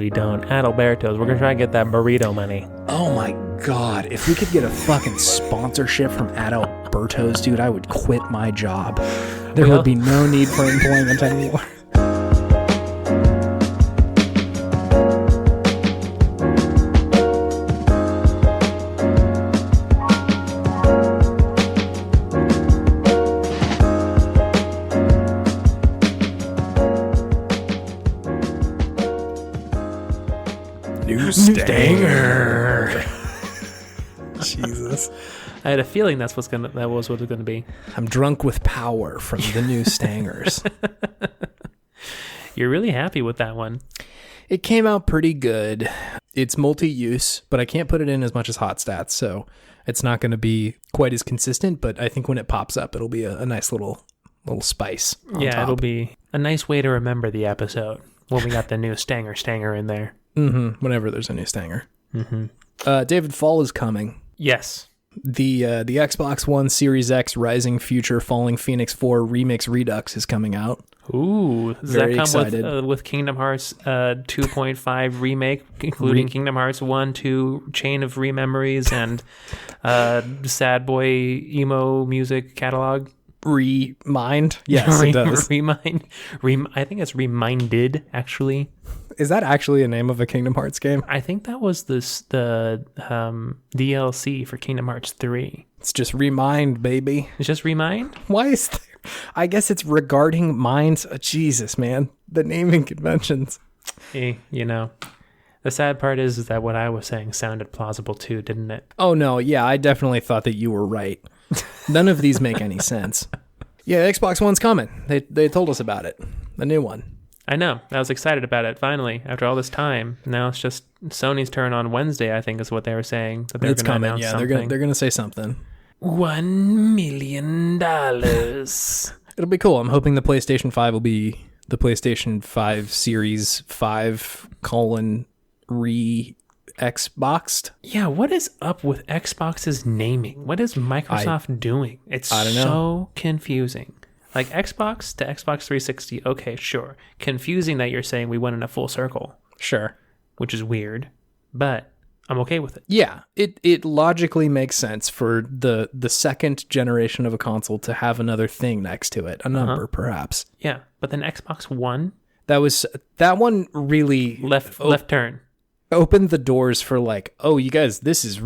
We don't. Adalberto's. We're going to try and get that burrito money. Oh my God. If we could get a fucking sponsorship from Adalberto's, dude, I would quit my job. There would be no need for employment anymore. New Stanger. Jesus. I had a feeling that was what it was going to be. I'm drunk with power from the new Stangers. You're really happy with that one. It came out pretty good. It's multi-use, but I can't put it in as much as Hot Stats, so it's not going to be quite as consistent, but I think when it pops up, it'll be a nice little spice on top. It'll be a nice way to remember the episode when we got the new Stanger in there. Whenever there's a new Stanger. David, fall is coming. Yes. The Xbox One Series X Rising Future Falling Phoenix 4 Remix Redux is coming out. Ooh, does Very that come excited. with Kingdom Hearts 2.5 remake, including Kingdom Hearts 1, 2, Chain of Rememories, and Sad Boy emo music catalog? Remind? Yes, it does. Remind. I think it's Reminded, actually. Is that actually a name of a Kingdom Hearts game? I think that was the DLC for Kingdom Hearts 3. It's just Remind, baby. It's just Remind? Why is there... I guess it's regarding minds. Jesus, man. The naming conventions. The sad part is that what I was saying sounded plausible too, didn't it? Oh, no. Yeah, I definitely thought that you were right. None of these make any sense. Yeah, Xbox One's coming. They told us about it. The new one. I know. I was excited about it, finally, after all this time. Now it's just Sony's turn on Wednesday, I think is what they were saying. That they're It's going to coming. announce Yeah, something. they're gonna say something. $1 million. It'll be cool. I'm hoping the PlayStation 5 will be the PlayStation 5 Series 5 re-Xboxed. Yeah, what is up with Xbox's naming? What is Microsoft doing? It's I don't know. so confusing. Like Xbox to Xbox 360, okay, sure. Confusing that you're saying we went in a full circle, Sure. which is weird, but I'm okay with it. Yeah, it logically makes sense for the second generation of a console to have another thing next to it, a number perhaps. Yeah, but then Xbox One That one really left turn. opened the doors for like, oh, you guys, this is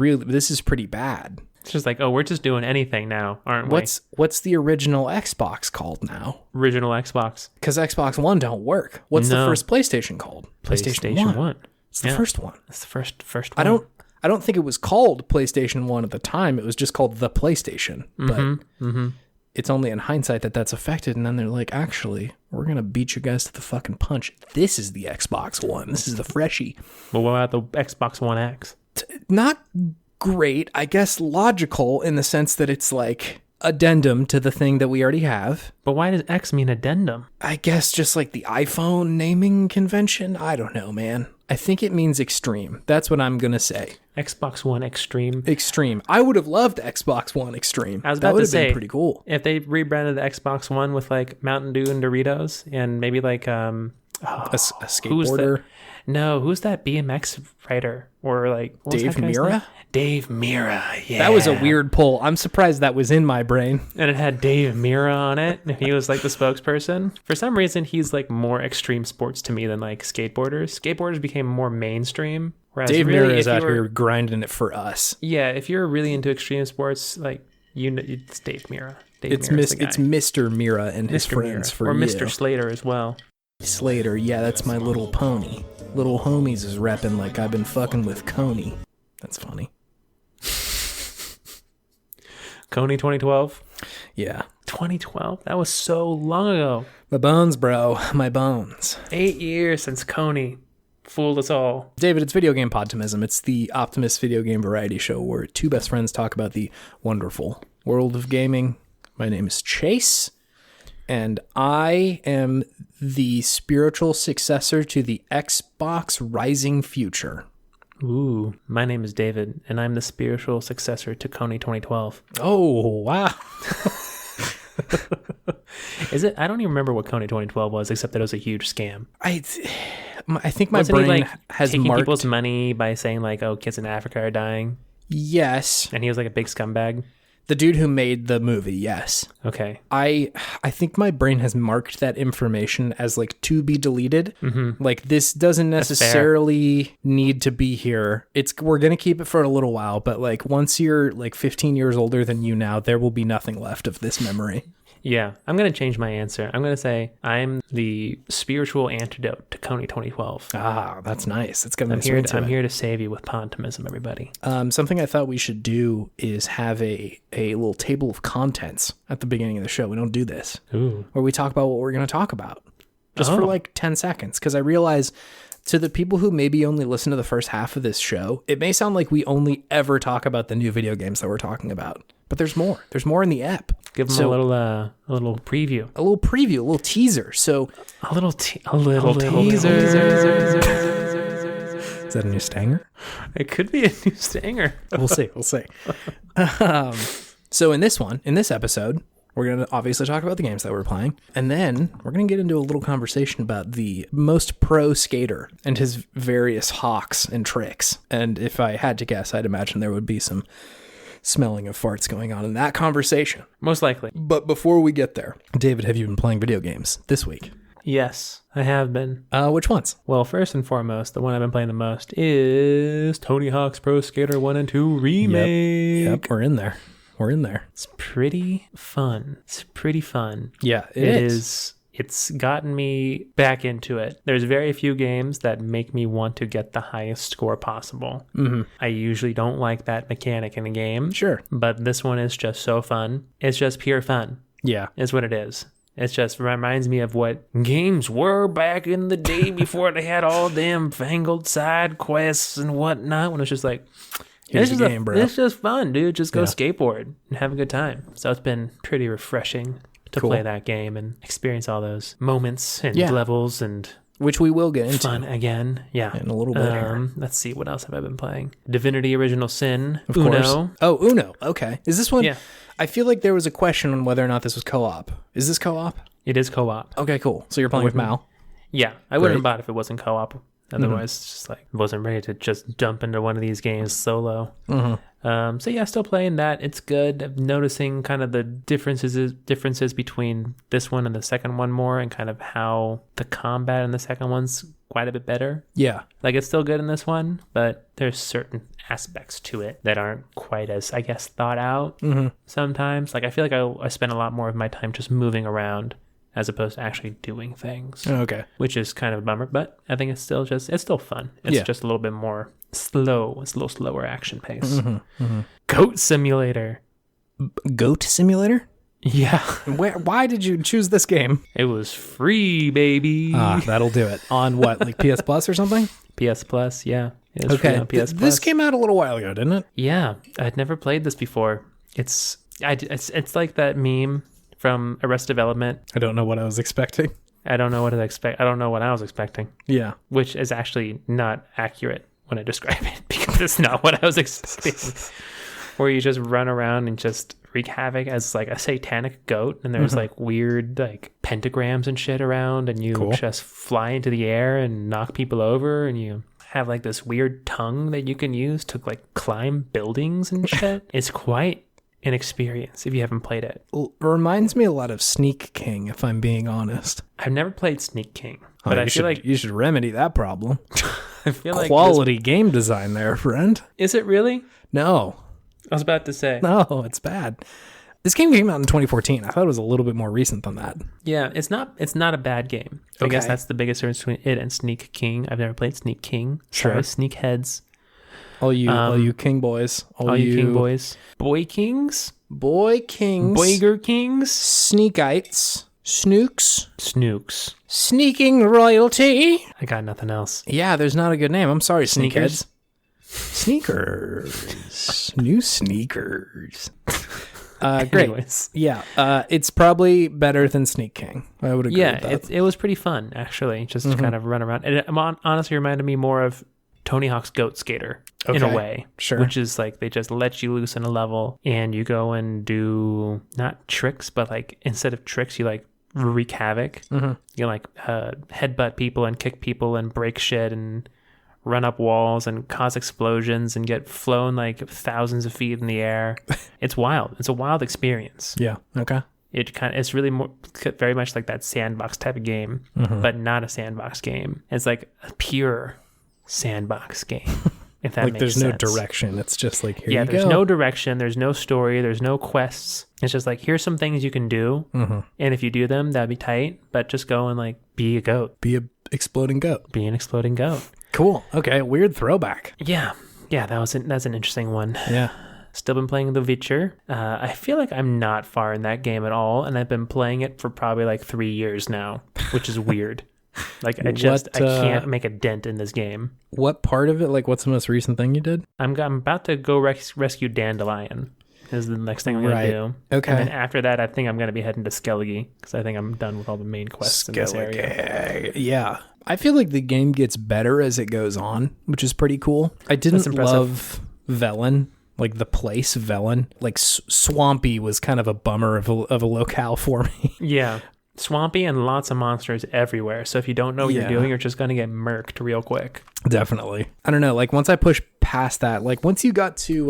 pretty bad. It's just like, oh, we're just doing anything now, aren't we? What's the original Xbox called now? Original Xbox? Because Xbox One don't work. What's the No. first PlayStation called? PlayStation 1. It's the first one. It's the first one. I don't think it was called PlayStation 1 at the time. It was just called the PlayStation. But it's only in hindsight that's affected. And then they're like, actually, we're going to beat you guys to the fucking punch. This is the Xbox One. This is the freshie. Well, what about the Xbox One X? Not great. I guess logical in the sense that it's like addendum to the thing that we already have. But why does X mean addendum? I guess just like the iPhone naming convention. I don't know, man. I think it means extreme. That's what I'm going to say. Xbox One Extreme. Extreme. I would have loved Xbox One Extreme. I was that about would to have say, been pretty cool. If they rebranded the Xbox One with like Mountain Dew and Doritos and maybe like A skateboarder. who's that BMX rider or like what was Dave that guy's Mirra? name? Dave Mirra. Yeah, That was a weird pull. I'm surprised that was in my brain. and it had Dave Mirra on it. And he was like the spokesperson. For some reason, he's like more extreme sports to me than like skateboarders. Skateboarders became more mainstream. Whereas Dave really, Mirra is if out you were- here grinding it for us. Yeah, if you're really into extreme sports, like it's Dave Mirra. It's Mirra's the guy. it's Mr. Mirra and his Mr. friends Mirra. for or you. Mr. Slater as well. Slater, yeah, that's my little pony. Little homies is repping like I've been fucking with Coney. That's funny. Coney 2012. Yeah. 2012? That was so long ago. My bones, bro. My bones. 8 years since Coney fooled us all. David, it's Video Game Podtimism. It's the Optimist video game variety show where two best friends talk about the wonderful world of gaming. My name is Chase, and I am the spiritual successor to the Xbox Rising Future. Ooh, my name is David, and I'm the spiritual successor to Coney 2012. Oh, wow. Is it? I don't even remember what Coney 2012 was, except that it was a huge scam. I think my Wasn't brain he, like, has taking marked. people's money by saying like, "Oh, kids in Africa are dying," Yes, and he was like a big scumbag? the dude who made the movie. Yes, Okay. I think my brain has marked that information as like to be deleted. Like this doesn't necessarily need to be here. We're gonna keep it for a little while, but like once you're like 15 years older than you now, there will be nothing left of this memory. Yeah, I'm going to change my answer. I'm going to say I'm the spiritual antidote to Coney 2012. Ah, that's nice. It's gonna. I'm here to save you with Podtimism, everybody. Something I thought we should do is have a little table of contents at the beginning of the show. We don't do this. Ooh. Where we talk about what we're going to talk about. Just for like 10 seconds. Because I realize to the people who maybe only listen to the first half of this show, it may sound like we only ever talk about the new video games that we're talking about. But there's more. There's more in the app. Give them a little preview. A little preview, a little teaser. So A little teaser. Is that a new stanger? It could be a new stanger. We'll see. So in this episode, we're going to obviously talk about the games that we're playing. And then we're going to get into a little conversation about the most pro skater and his various hawks and tricks. And if I had to guess, I'd imagine there would be some smelling of farts going on in that conversation. Most likely. But before we get there, David, have you been playing video games this week? Yes, I have been. Which ones? Well, first and foremost, the one I've been playing the most is Tony Hawk's Pro Skater 1 and 2 Remake. Yep, we're in there. It's pretty fun. Yeah, it is. It's gotten me back into it. There's very few games that make me want to get the highest score possible. Mm-hmm. I usually don't like that mechanic in a game. Sure. But this one is just so fun. It's just pure fun. Yeah. Is what it is. It just reminds me of what games were back in the day before they had all them fangled side quests and whatnot. When it's just like, Here's the game, bro. It's just fun, dude. Just go skateboard and have a good time. So it's been pretty refreshing to play that game and experience all those moments and levels and which we will get into fun again. Yeah, in a little bit here. Let's see, what else have I been playing? Divinity Original Sin, of Uno. Course. Oh, Uno. Okay, is this one? Yeah. I feel like there was a question on whether or not this was co-op. Is this co-op? It is co-op. Okay, cool. So you're playing with Mal. Yeah, I wouldn't have bought it if it wasn't co-op. Otherwise, it's just like wasn't ready to just jump into one of these games solo. So yeah, still playing that. It's good. I'm noticing kind of the differences between this one and the second one more, and kind of how the combat in the second one's quite a bit better. Yeah, like it's still good in this one, but there's certain aspects to it that aren't quite as, I guess, thought out. Sometimes, like I feel like I spend a lot more of my time just moving around as opposed to actually doing things. Okay. Which is kind of a bummer, but I think it's still fun. It's just a little bit more slow. It's a little slower action pace. Goat Simulator. Goat Simulator? Yeah. Why did you choose this game? It was free, baby. That'll do it. On what, like PS Plus or something? PS Plus, yeah. Okay. This came out a little while ago, didn't it? Yeah. I'd never played this before. It's like that meme from Arrested Development. I don't know what I was expecting. I don't know what I was expecting. Yeah. Which is actually not accurate when I describe it, because it's not what I was expecting. Where you just run around and just wreak havoc as like a satanic goat, and there's like weird like pentagrams and shit around, and you just fly into the air and knock people over, and you have like this weird tongue that you can use to like climb buildings and shit. It's quite an experience if you haven't played it. Reminds me a lot of Sneak King, if I'm being honest. I've never played Sneak King, but I feel like you should remedy that problem. I feel like quality game design there, friend. Is it really? No. I was about to say. No, it's bad. This game came out in 2014. I thought it was a little bit more recent than that. Yeah, it's not a bad game. I guess that's the biggest difference between it and Sneak King. I've never played Sneak King. Sure. Sorry, Sneak Heads. All you king boys. All you king boys. Boy kings? Boy kings. Boyger kings? Sneakites. Snooks. Sneaking royalty. I got nothing else. Yeah, there's not a good name. I'm sorry, Sneakers. Sneakers. New sneakers. Great. Anyways. Yeah, it's probably better than Sneak King. I would agree with that. It was pretty fun, actually, just to kind of run around. It honestly reminded me more of Tony Hawk's Goat Skater in a way. Sure. Which is like they just let you loose in a level and you go and do not tricks, but like instead of tricks, you like wreak havoc. You like headbutt people and kick people and break shit and run up walls and cause explosions and get flown like thousands of feet in the air. It's wild. It's a wild experience. Yeah. Okay. It's really very much like that sandbox type of game, but not a sandbox game. It's like a pure sandbox game. If that like makes there's sense. no direction. It's just like, here you go. There's no direction. There's no story. There's no quests. It's just like, here's some things you can do. And if you do them, that'd be tight. But just go and like be a goat. Be an exploding goat. Be an exploding goat. Cool. Okay. Weird throwback. Yeah. That's an interesting one. Yeah. Still been playing The Witcher. I feel like I'm not far in that game at all. And I've been playing it for probably like 3 years now, which is weird. Like I can't make a dent in this game. What part of it? Like, what's the most recent thing you did? I'm about to go rescue Dandelion. Is the next thing I'm going to do. Okay. And then after that, I think I'm going to be heading to Skellige because I think I'm done with all the main quests in this area. Yeah. I feel like the game gets better as it goes on, which is pretty cool. I didn't love Velen, like the place Velen. Like Swampy was kind of a bummer of a locale for me. Yeah. Swampy and lots of monsters everywhere. So if you don't know what you're doing, you're just going to get murked real quick. Definitely. I don't know. Like once I push past that, like once you got to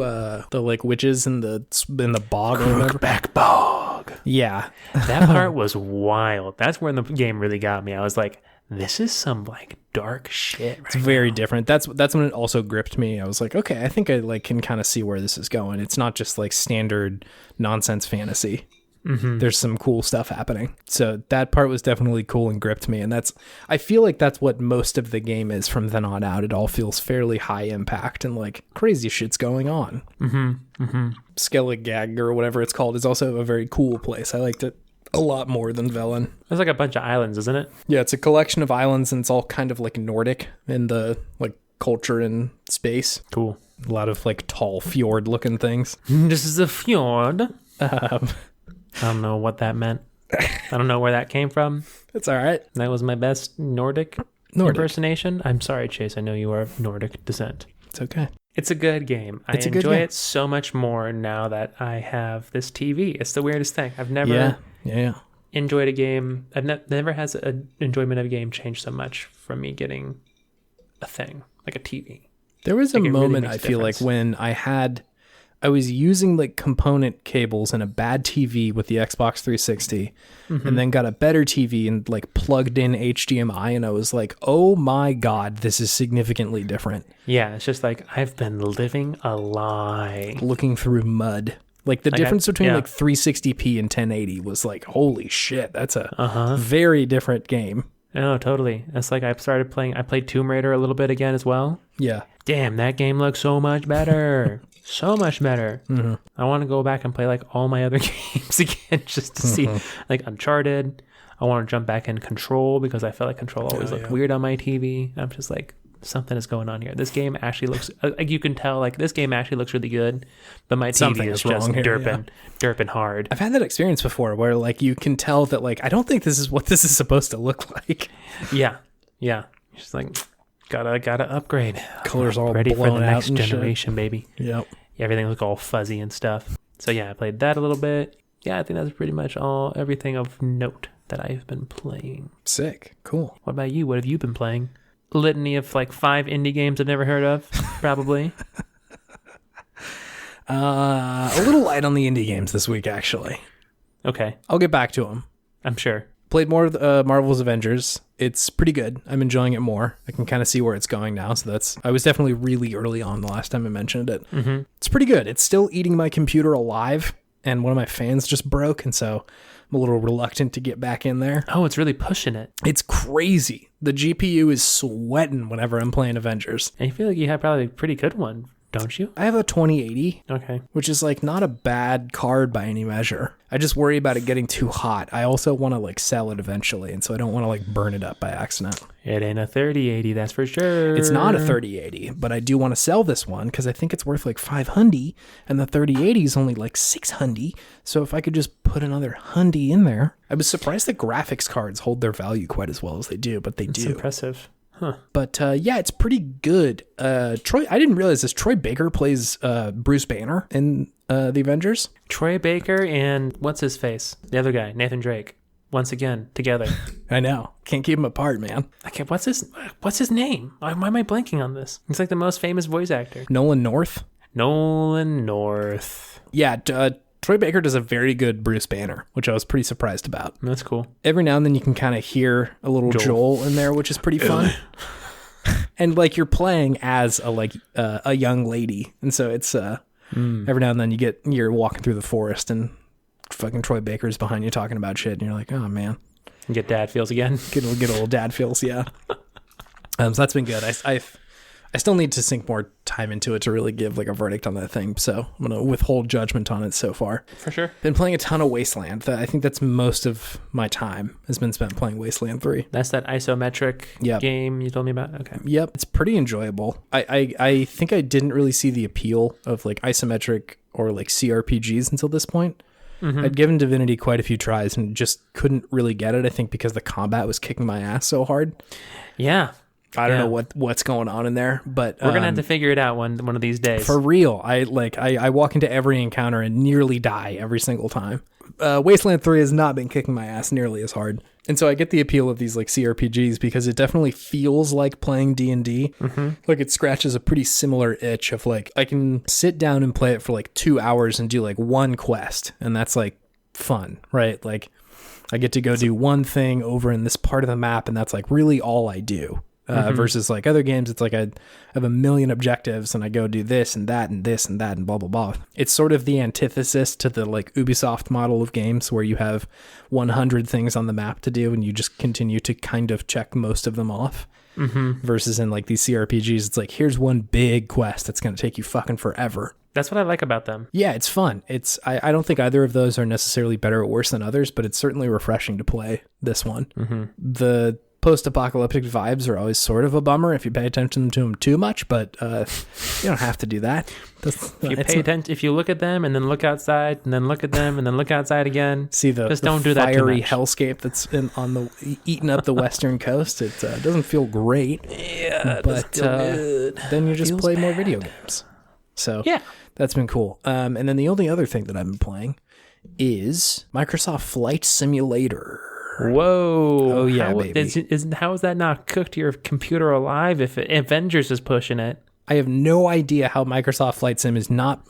the like witches in the bog or whatever. Crookback Bog. Yeah. That part was wild. That's where the game really got me. I was like, this is some like dark shit. It's very different. That's when it also gripped me. I was like, okay, I think I like can kind of see where this is going. It's not just like standard nonsense fantasy. There's some cool stuff happening. So that part was definitely cool and gripped me. And I feel like that's what most of the game is from then on out. It all feels fairly high impact and like crazy shit's going on. Skellige or whatever it's called is also a very cool place. I liked it a lot more than Velen. There's like a bunch of islands, isn't it? Yeah, it's a collection of islands and it's all kind of like Nordic in the like culture and space. Cool. A lot of like tall fjord looking things. This is a fjord. I don't know what that meant. I don't know where that came from. It's all right. That was my best Nordic impersonation. I'm sorry, Chase. I know you are of Nordic descent. It's okay. It's a good game. I enjoy it so much more now that I have this TV. It's the weirdest thing. I've never enjoyed a game. Never has an enjoyment of a game changed so much from me getting a thing, like a TV. There was a moment, I feel like, when I was using like component cables and a bad TV with the Xbox 360 and then got a better TV and like plugged in HDMI and I was like, oh my God, this is significantly different. Yeah, it's just like I've been living a lie. Looking through mud. Like the difference between like 360p and 1080 was like, holy shit, that's a very different game. Oh, totally. It's like I played Tomb Raider a little bit again as well. Yeah. Damn, that game looks so much better. So much better. I want to go back and play like all my other games again just to see like Uncharted. I want to jump back in Control because I felt like Control always looked weird on my TV. I'm just like, something is going on here. This game actually looks like you can tell like this game actually looks really good, but my TV is just derping hard. I've had that experience before where like you can tell that like I don't think this is what this is supposed to look like. Yeah. Just like gotta upgrade. Colors all ready blown for the next out generation, shit. Baby. Yep. Everything look all fuzzy and stuff. So yeah, I played that a little bit. Yeah, I think that's pretty much everything of note that I've been playing. Sick. Cool. What about you? What have you been playing? Litany of like 5 indie games I've never heard of, probably. A little light on the indie games this week, actually. Okay. I'll get back to them. I'm sure. Played more of Marvel's Avengers. It's pretty good. I'm enjoying it more. I can kind of see where it's going now. So I was definitely really early on the last time I mentioned it. It's pretty good. It's still eating my computer alive. And one of my fans just broke. And so I'm a little reluctant to get back in there. Oh, it's really pushing it. It's crazy. The GPU is sweating whenever I'm playing Avengers. And you feel like you have probably a pretty good one, don't you? I have a 2080. Okay. Which is like not a bad card by any measure. I just worry about it getting too hot. I also want to like sell it eventually. And so I don't want to like burn it up by accident. It ain't a 3080, that's for sure. It's not a 3080, but I do want to sell this one because I think it's worth like 500 and the 3080 is only like 600. So if I could just put another 100 in there. I was surprised that graphics cards hold their value quite as well as they do, but they do. It's impressive. Huh. But yeah, it's pretty good. Troy, I didn't realize this. Troy Baker plays Bruce Banner in the Avengers. Troy Baker and what's his face? The other guy, Nathan Drake. once again together. I know. Can't keep them apart, man. Okay, what's his name? Why am I blanking on this? He's like the most famous voice actor. Nolan North? Nolan North. Yeah, Troy Baker does a very good Bruce Banner, which I was pretty surprised about. That's cool. Every now and then you can kind of hear a little Joel in there, which is pretty fun. And like you're playing as a young lady, and so it's every now and then you're walking through the forest and fucking Troy Baker's behind you talking about shit, and you're like, oh man, you get dad feels again. Get a little dad feels, yeah. So that's been good. I still need to sink more time into it to really give like a verdict on that thing. So I'm going to withhold judgment on it so far. For sure. Been playing a ton of Wasteland. I think that's most of my time has been spent playing Wasteland 3. That's that isometric game you told me about? Okay. Yep. It's pretty enjoyable. I think I didn't really see the appeal of like isometric or like CRPGs until this point. Mm-hmm. I'd given Divinity quite a few tries and just couldn't really get it, I think, because the combat was kicking my ass so hard. Yeah. I don't know what's going on in there, but we're gonna have to figure it out one of these days. For real, I walk into every encounter and nearly die every single time. Wasteland 3 has not been kicking my ass nearly as hard, and so I get the appeal of these like CRPGs because it definitely feels like playing D&D. Mm-hmm. Like it scratches a pretty similar itch of like I can sit down and play it for like 2 hours and do like one quest, and that's like fun, right? Like I get to go do one thing over in this part of the map, and that's like really all I do. Versus like other games, it's like I have a million objectives and I go do this and that and this and that and blah, blah, blah. It's sort of the antithesis to the like Ubisoft model of games where you have 100 things on the map to do and you just continue to kind of check most of them off. Mm-hmm. Versus in like these CRPGs, it's like, here's one big quest that's going to take you fucking forever. That's what I like about them. Yeah, it's fun. I don't think either of those are necessarily better or worse than others, but it's certainly refreshing to play this one. Mm-hmm. The post-apocalyptic vibes are always sort of a bummer if you pay attention to them too much, but you don't have to do that. If you look at them and then look outside and then look at them and then look outside again, just don't do that fiery hellscape that's eating up the western coast. It doesn't feel great. Yeah, but then you just play more video games. So yeah, that's been cool. And then the only other thing that I've been playing is Microsoft Flight Simulator. Whoa. Oh, yeah, baby. How is that not cooked your computer alive if Avengers is pushing it? I have no idea how Microsoft Flight Sim is not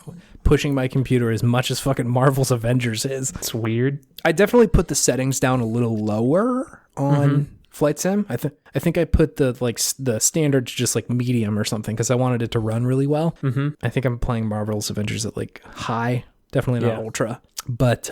pushing my computer as much as fucking Marvel's Avengers is. It's weird. I definitely put the settings down a little lower on Flight Sim. I think I put the standard to just like medium or something because I wanted it to run really well. Mm-hmm. I think I'm playing Marvel's Avengers at like high, definitely not ultra. But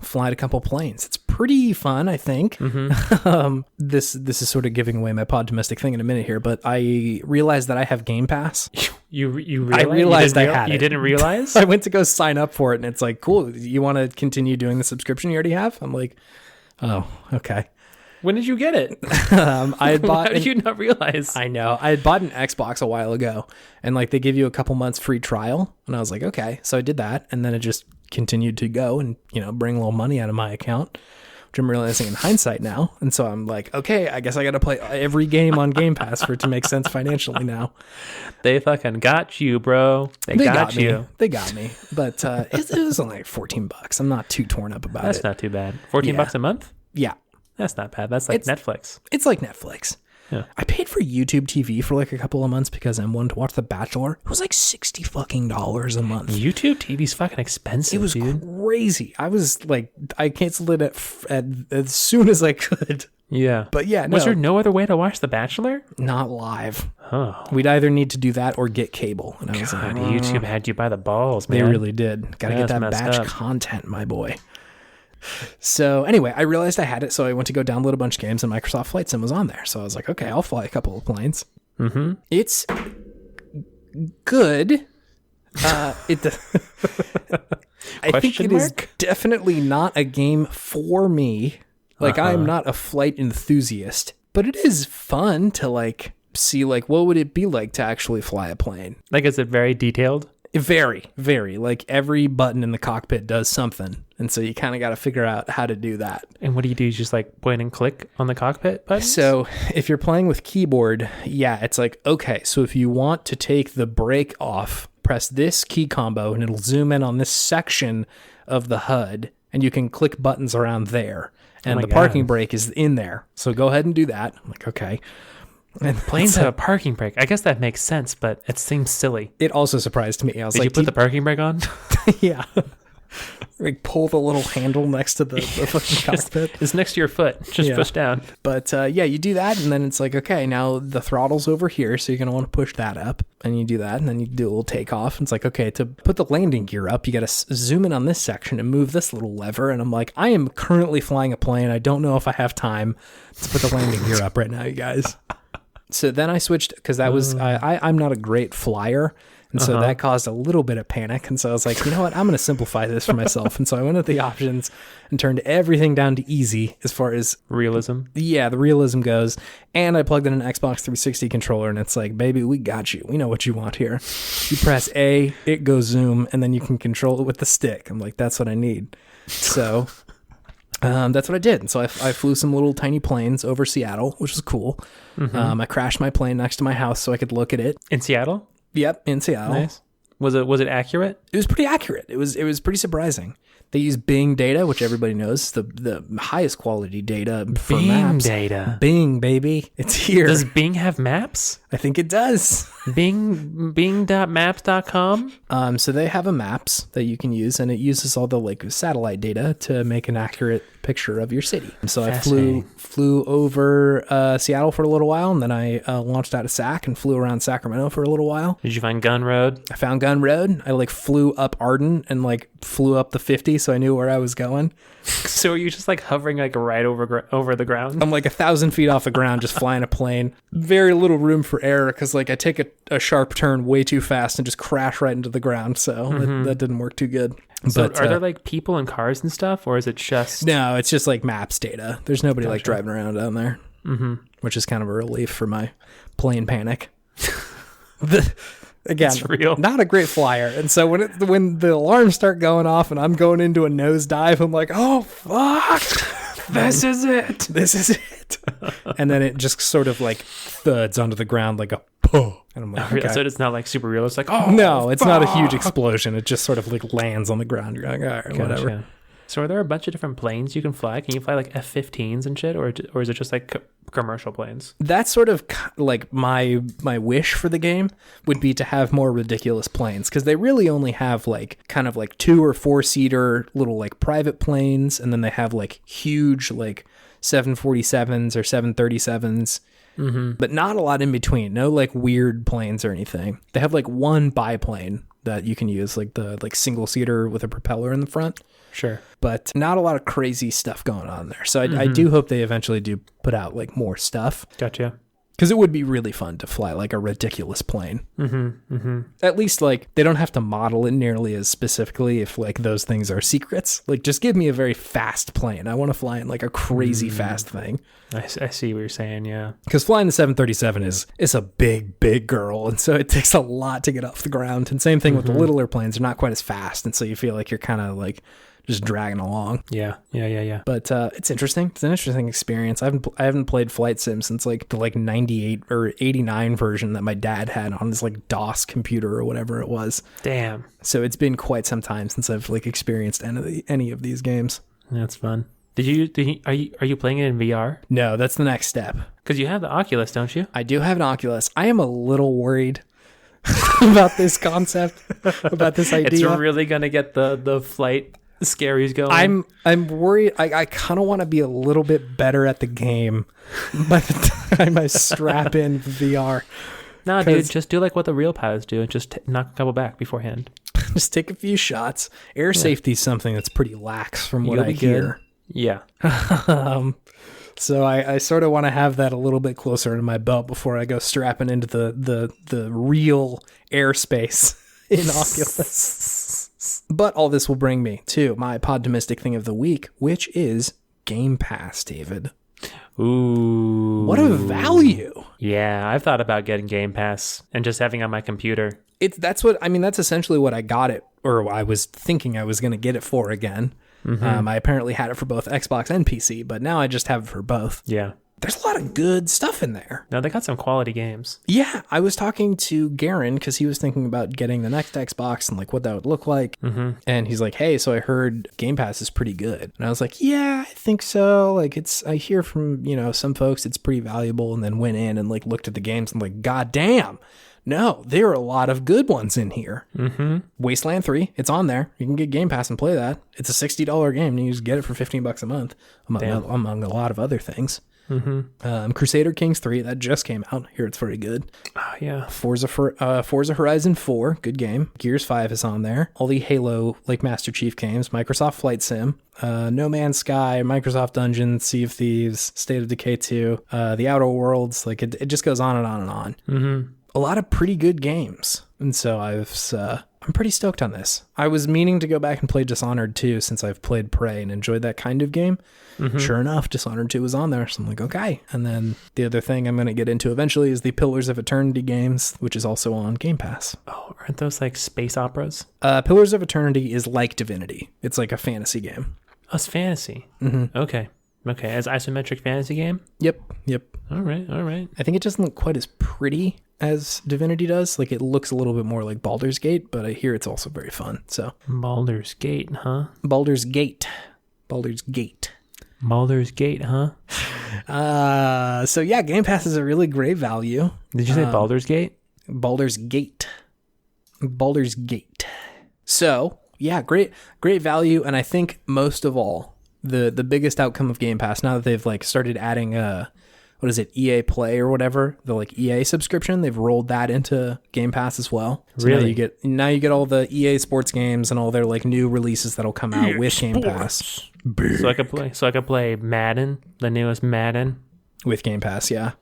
flying a couple planes. It's pretty fun, I think. Mm-hmm. This is sort of giving away my Podtimistic thing in a minute here, but I realized that I have Game Pass. You realized? I realized I had it. You didn't realize? I went to go sign up for it, and it's like, cool, you want to continue doing the subscription you already have? I'm like, oh, okay. When did you get it? I had bought. How did you not realize? I know. I had bought an Xbox a while ago, and like they give you a couple months free trial, and I was like, okay. So I did that, and then it just continued to go and bring a little money out of my account, which I'm realizing in hindsight now. And so I'm like, okay, I guess I got to play every game on Game Pass for it to make sense financially now. They fucking got you, bro. They got you. They got me. But it was only like $14. I'm not too torn up about it. That's not too bad. $14 a month? Yeah. That's not bad. That's like Netflix. It's like Netflix. Yeah. I paid for YouTube TV for like a couple of months because I wanted to watch The Bachelor. It was like $60 fucking a month. YouTube TV's fucking expensive. It was crazy. I was like, I canceled it as soon as I could. Yeah. But yeah, Was there no other way to watch The Bachelor? Not live. Oh. We'd either need to do that or get cable. And I was like, YouTube had you by the balls, man. They really did. Got to get that batch content, my boy. So anyway, I realized I had it, so I went to go download a bunch of games, and Microsoft Flight Sim was on there. So I was like, okay, I'll fly a couple of planes. Mm-hmm. It's good. I think it is definitely not a game for me. Like, I'm not a flight enthusiast, but it is fun to like see like what would it be like to actually fly a plane. Like, is it very detailed? Very, very. Like every button in the cockpit does something. And so you kind of got to figure out how to do that. And what do? You just like point and click on the cockpit buttons? So if you're playing with keyboard, it's like, okay, so if you want to take the brake off, press this key combo and it'll zoom in on this section of the HUD and you can click buttons around there. and my the parking God. brake is in there. So go ahead and do that. I'm like, okay. And Planes have a parking brake. I guess that makes sense, but it seems silly. it also surprised me. I was Did like, you put the parking brake on? yeah. Like pull the little handle next to the fucking cockpit. It's next to your foot. Just push down. But yeah, you do that, and then it's like, okay, now the throttle's over here, so you're going to want to push that up. And you do that, and then you do a little takeoff. And it's like, okay, to put the landing gear up, you got to zoom in on this section and move this little lever. And I'm like, I am currently flying a plane. I don't know if I have time to put the landing gear up right now, you guys. So then I switched, because that was, I'm not a great flyer. And so that caused a little bit of panic. And so I was like, you know what? I'm going to simplify this for myself. And so I went at the options and turned everything down to easy as far as Realism. the realism goes. And I plugged in an Xbox 360 controller, and it's like, baby, we got you. We know what you want here. You press A, it goes zoom, and then you can control it with the stick. I'm like, that's what I need. So that's what I did. And so I flew some little tiny planes over Seattle, which was cool. I crashed my plane next to my house so I could look at it. In Seattle? Yep, in Seattle. Nice. Was it accurate? It was pretty accurate. It was pretty surprising. They use Bing data, which everybody knows, the highest quality data for Bing maps. data. Bing, baby. It's here. Does Bing have maps? I think it does. Bing.maps.com? So they have a maps that you can use, and it uses all the like satellite data to make an accurate picture of your city. So I flew over Seattle for a little while, and then I launched out of Sac and flew around Sacramento for a little while. Did you find Gun Road? I found Gun Road. I like flew up Arden and like flew up the 50, so I knew where I was going. So are you just like hovering like right over the ground? I'm like 1,000 feet off the ground, just flying a plane. Very little room for error, because like I take a sharp turn way too fast and just crash right into the ground. So that didn't work too good. So But are there like people and cars and stuff, or is it just... no, it's just like maps data. There's nobody like driving around down there, which is kind of a relief for my plane panic. Again, It's real. not a great flyer. And so when the alarms start going off and I'm going into a nosedive, I'm like, oh, fuck. This is it. This is it. And then it just sort of like thuds onto the ground like a pooh. And I'm like, okay. So it's not like super real. It's like, oh, No, it's not a fuck. huge explosion. It just sort of like lands on the ground. You're like, all right, whatever. Gotcha. So are there a bunch of different planes you can fly? Can you fly like F-15s and shit, or is it just like commercial planes? That's sort of like my wish for the game would be to have more ridiculous planes, because they really only have like kind of like 2 or 4 seater little like private planes, and then they have like huge like 747s or 737s. But not a lot in between. No like weird planes or anything. They have like one biplane that you can use, like the like single seater with a propeller in the front. Sure. But not a lot of crazy stuff going on there. So I do hope they eventually do put out like more stuff, Gotcha. because it would be really fun to fly like a ridiculous plane. At least like they don't have to model it nearly as specifically if like those things are secrets. Like just give me a very fast plane. I want to fly in like a crazy fast thing. I see what you're saying, yeah. Because flying the 737 is a big girl, and so it takes a lot to get off the ground. And same thing with the littler planes; they're not quite as fast, and so you feel like you're kind of like just dragging along. Yeah. But it's interesting. It's an interesting experience. I haven't played Flight Sim since like the like 98 or 89 version that my dad had on his like DOS computer or whatever it was. Damn. So it's been quite some time since I've like experienced any of these games. That's fun. Are you playing it in VR? No, that's the next step. Because you have the Oculus, don't you? I do have an Oculus. I am a little worried about this concept, about this idea. It's really gonna get the flight scaries going. I'm worried. I kind of want to be a little bit better at the game by the time I strap in VR. No, dude, just do like what the real pilots do and just knock a couple back beforehand. Just take a few shots. Air safety is something that's pretty lax from what You'll I be hear. good. Yeah. So I sort of want to have that a little bit closer to my belt before I go strapping into the real airspace in Oculus. But all this will bring me to my Podtimistic thing of the week, which is Game Pass, David. Ooh. What a value. Yeah, I've thought about getting Game Pass and just having it on my computer. That's essentially what I got it, or I was thinking I was going to get it for again. I apparently had it for both Xbox and PC, but now I just have it for both. Yeah. there's a lot of good stuff in there. No, they got some quality games. Yeah, I was talking to Garen because he was thinking about getting the next Xbox and like what that would look like. Mm-hmm. And he's like, hey, so I heard Game Pass is pretty good. And I was like, yeah, I think so. Like I hear from, some folks it's pretty valuable, and then went in and like looked at the games and like, God damn. No, there are a lot of good ones in here. Mm-hmm. Wasteland 3, it's on there. You can get Game Pass and play that. It's a $60 game, and you just get it for $15 a month, among a lot of other things. Mm-hmm. Crusader Kings 3, that just came out. Here it's very good. Oh, yeah. Forza Horizon 4, good game. Gears 5 is on there. All the Halo, like Master Chief games. Microsoft Flight Sim. No Man's Sky, Microsoft Dungeons, Sea of Thieves, State of Decay 2, The Outer Worlds. Like it just goes on and on and on. Mm-hmm. A lot of pretty good games. And so I'm pretty stoked on this. I was meaning to go back and play Dishonored 2 since I've played Prey and enjoyed that kind of game. Mm-hmm. Sure enough, Dishonored 2 was on there. So I'm like, okay. And then the other thing I'm going to get into eventually is the Pillars of Eternity games, which is also on Game Pass. Oh, aren't those like space operas? Pillars of Eternity is like Divinity. It's like a fantasy game. Oh, it's fantasy. Mm-hmm. Okay. As isometric fantasy game? Yep. All right. I think it doesn't look quite as pretty as Divinity does. Like it looks a little bit more like Baldur's Gate, but I hear it's also very fun. So Baldur's Gate, huh? Baldur's Gate, huh? So yeah, Game Pass is a really great value. Did you say Baldur's Gate? Baldur's Gate. So yeah, great value. And I think most of all, the biggest outcome of Game Pass, now that they've like started adding what is it, EA Play or whatever, the like EA subscription, they've rolled that into Game Pass as well. So really? Now you get all the EA Sports games and all their like new releases that'll come out with Game Pass. So I could play Madden, the newest Madden with Game Pass, yeah.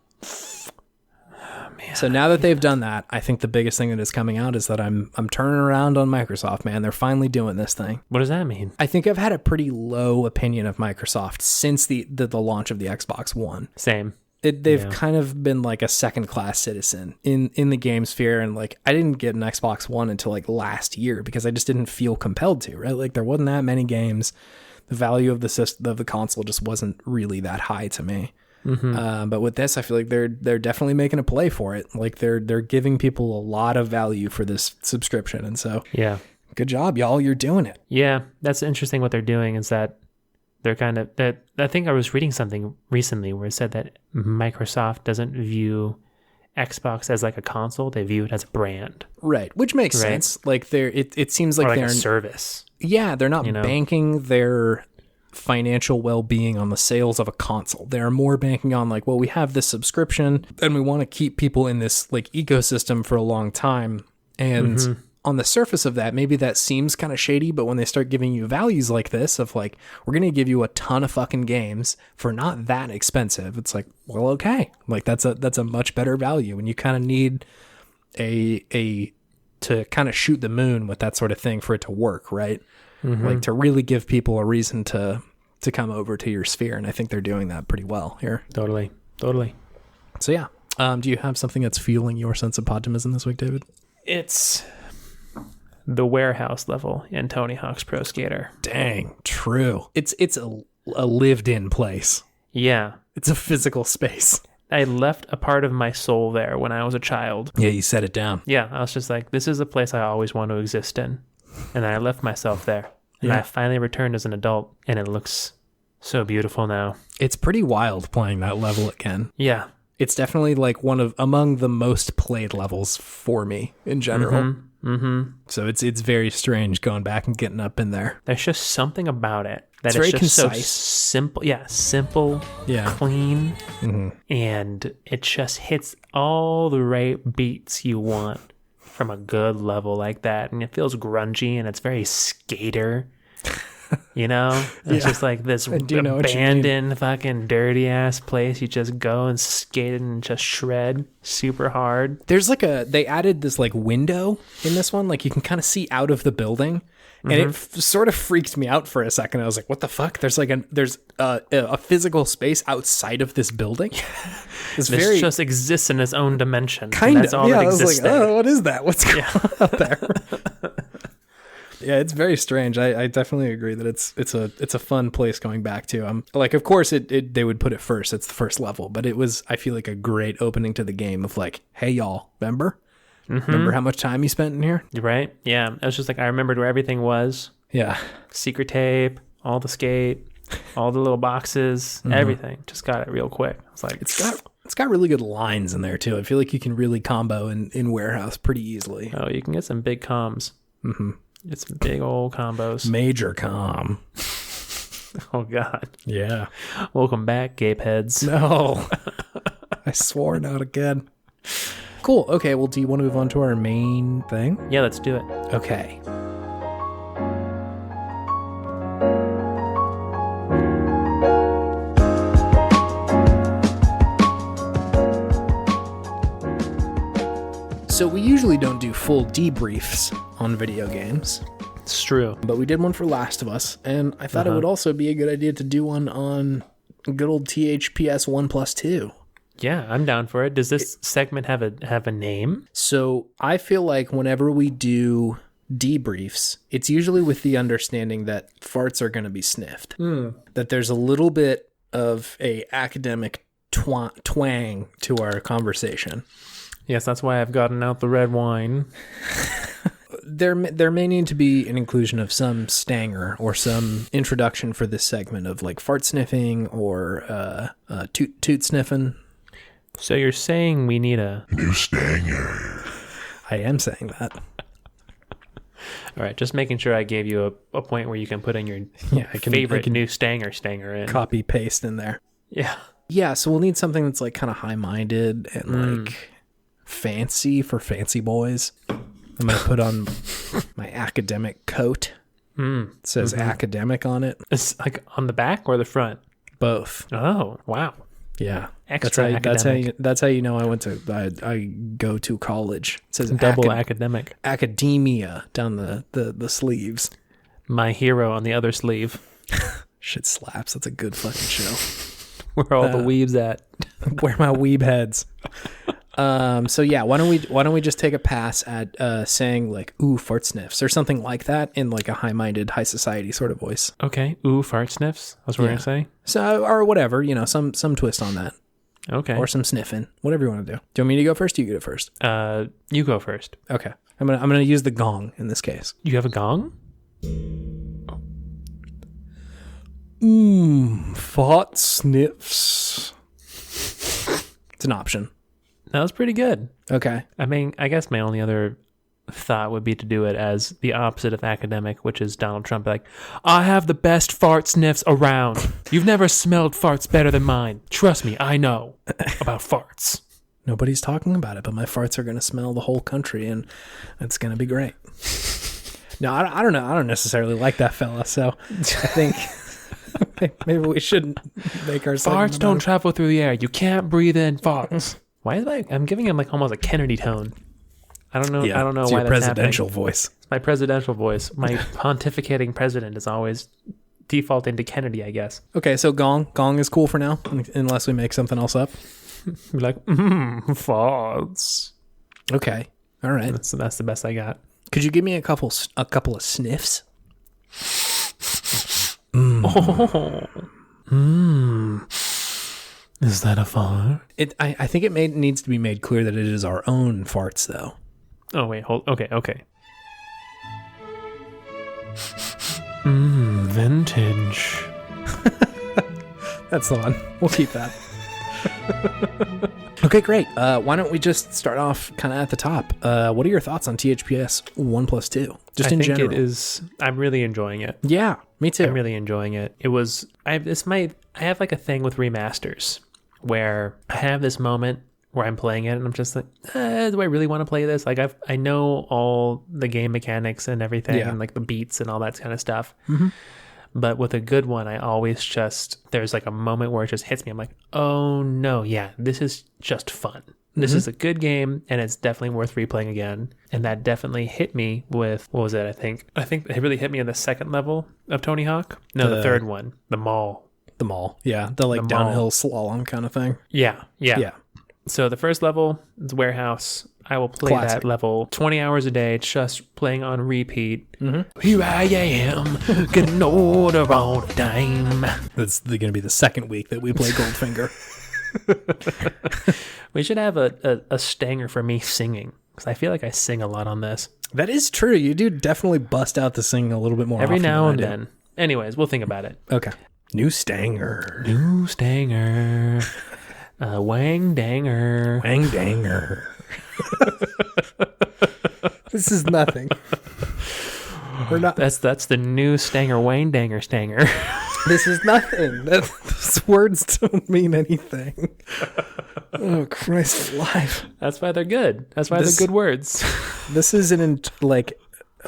Oh, man. So now that they've done that, I think the biggest thing that is coming out is that I'm turning around on Microsoft, man. They're finally doing this thing. What does that mean? I think I've had a pretty low opinion of Microsoft since the launch of the Xbox One. Same. They've kind of been like a second-class citizen in the game sphere, and like I didn't get an Xbox One until like last year because I just didn't feel compelled to, right? Like there wasn't that many games. The value of the console just wasn't really that high to me. Mm-hmm. But with this, I feel like they're definitely making a play for it. Like they're giving people a lot of value for this subscription, and so yeah, good job, y'all. You're doing it. Yeah, that's interesting. What they're doing is that they're kind of that. I think I was reading something recently where it said that Microsoft doesn't view Xbox as like a console; they view it as a brand, right? Which makes sense. Like it seems like or like they're a service. Yeah, they're not banking their financial well-being on the sales of a console. They're more banking on like, well, we have this subscription and we want to keep people in this like ecosystem for a long time. And on the surface of that, maybe that seems kind of shady, but when they start giving you values like this of like, we're going to give you a ton of fucking games for not that expensive, it's like, well, okay. Like that's a much better value. And you kind of need to kind of shoot the moon with that sort of thing for it to work, right? Like to really give people a reason to come over to your sphere. And I think they're doing that pretty well here. Totally. So yeah. Do you have something that's fueling your sense of Podtimism this week, David? It's the warehouse level in Tony Hawk's Pro Skater. Dang, true. It's a lived-in place. Yeah. It's a physical space. I left a part of my soul there when I was a child. Yeah, you set it down. Yeah, I was just like, this is a place I always want to exist in. And then I left myself there. And I finally returned as an adult, and it looks so beautiful now. It's pretty wild playing that level again. Yeah. It's definitely like among the most played levels for me in general. So it's very strange going back and getting up in there. There's just something about it that it's very just concise. So simple. Yeah, simple, clean, and it just hits all the right beats you want from a good level like that. And it feels grungy, and it's very skater. You know, it's just like this abandoned fucking dirty ass place. You just go and skate and just shred super hard. There's like they added this like window in this one, like you can kind of see out of the building, and it sort of freaked me out for a second. I was like, what the fuck? There's like a physical space outside of this building. This just exists in its own dimension. Kind of. That's all that exists. I was like, oh, what is that? What's going on out there? Yeah, it's very strange. I definitely agree that it's a fun place going back to. Like, of course, they would put it first. It's the first level, but it was, I feel like, a great opening to the game of like, hey y'all, remember? Remember how much time you spent in here? Right? Yeah. It was just like I remembered where everything was. Yeah. Secret tape, all the skate, all the little boxes, everything. Just got it real quick. It's like It's got really good lines in there too. I feel like you can really combo in Warehouse pretty easily. Oh, you can get some big combs. It's big old combos. Major com. Oh God. Yeah. Welcome back, gape heads. No. I swore not again. Cool. Okay, well, do you want to move on to our main thing? Yeah, let's do it. Okay. So we usually don't do full debriefs on video games, It's true. but we did one for Last of Us, and I thought it would also be a good idea to do one on good old THPS 1+2. Yeah, I'm down for it. Does this segment have a name? So I feel like whenever we do debriefs, it's usually with the understanding that farts are going to be sniffed. That there's a little bit of a academic twang to our conversation. Yes, that's why I've gotten out the red wine. There may need to be an inclusion of some stanger or some introduction for this segment of like fart sniffing or toot sniffing. So you're saying we need a New stanger. I am saying that. All right, just making sure I gave you a point where you can put in your I favorite can new stanger in. copy paste in there. Yeah. Yeah, so we'll need something that's like kind of high-minded and like fancy for fancy boys. I'm going to put on my academic coat. It says academic on it. It's like on the back or the front? Both. Oh, wow. Yeah. Extra That's how you know I go to college. It says Double academic. academia down the sleeves. My hero on the other sleeve. Shit slaps. That's a good fucking show. Where all the weebs at? Where my weeb heads. So yeah, why don't we just take a pass at saying like ooh fart sniffs or something like that in like a high-minded high society sort of voice. Okay. Ooh, fart sniffs. That's what we're gonna say. So or whatever, some twist on that. Okay. Or some sniffing, whatever you want to do. Do you want me to go first? Or you go first. You go first. Okay. I'm gonna use the gong in this case. You have a gong? Fart sniffs. It's an option. That was pretty good. Okay. I mean, I guess my only other thought would be to do it as the opposite of academic, which is Donald Trump. Like, I have the best fart sniffs around. You've never smelled farts better than mine. Trust me, I know about farts. Nobody's talking about it, but my farts are going to smell the whole country, and it's going to be great. No, I don't know. I don't necessarily like that fella, so I think maybe we shouldn't make our farts don't travel through the air. You can't breathe in farts. Why is I'm giving him like almost a Kennedy tone. I don't know. Yeah, I don't know it's why your that's presidential happening. voice. It's my presidential voice. My pontificating president is always default into Kennedy, I guess. Okay, so gong is cool for now, unless we make something else up. Be like, farts. Okay, all right. That's the best I got. Could you give me a couple of sniffs? Is that a fart? I think it needs to be made clear that it is our own farts, though. Oh wait, hold. Okay. Vintage. That's the one. We'll keep that. Okay, great. Why don't we just start off kind of at the top? What are your thoughts on THPS 1+2? Just in general. I think it is. I'm really enjoying it. Yeah, me too. I'm really enjoying it. It was. I have like a thing with remasters where I have this moment where I'm playing it and I'm just like, do I really want to play this? Like I know all the game mechanics and everything and like the beats and all that kind of stuff. Mm-hmm. But with a good one, I always there's like a moment where it just hits me. I'm like, oh no, yeah, this is just fun. This is a good game, and it's definitely worth replaying again. And that definitely hit me with, what was it, I think it really hit me in the second level of Tony Hawk. No, the third one, the mall. The mall. Yeah, the like downhill slalom kind of thing. Yeah. So the first level is warehouse. I will play Classic. that level 20 hours a day, just playing on repeat. Here I am, getting older all the time. That's going to be the second week that we play Goldfinger. We should have a stanger for me singing, because I feel like I sing a lot on this. That is true. You do definitely bust out the singing a little bit more Every often now than and I do. then. Anyways, we'll think about it. Okay. New Stanger. New stanger. Wang danger. Wang Danger. This is nothing. We're not. That's the new stanger. Wang danger stanger. This is nothing. Those words don't mean anything. Oh, Christ alive. That's why they're good. That's why they're good words. This is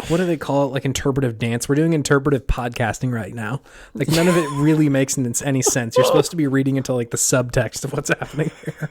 what do they call it? Like interpretive dance. We're doing interpretive podcasting right now. Like none of it really makes any sense. You're supposed to be reading into like the subtext of what's happening here.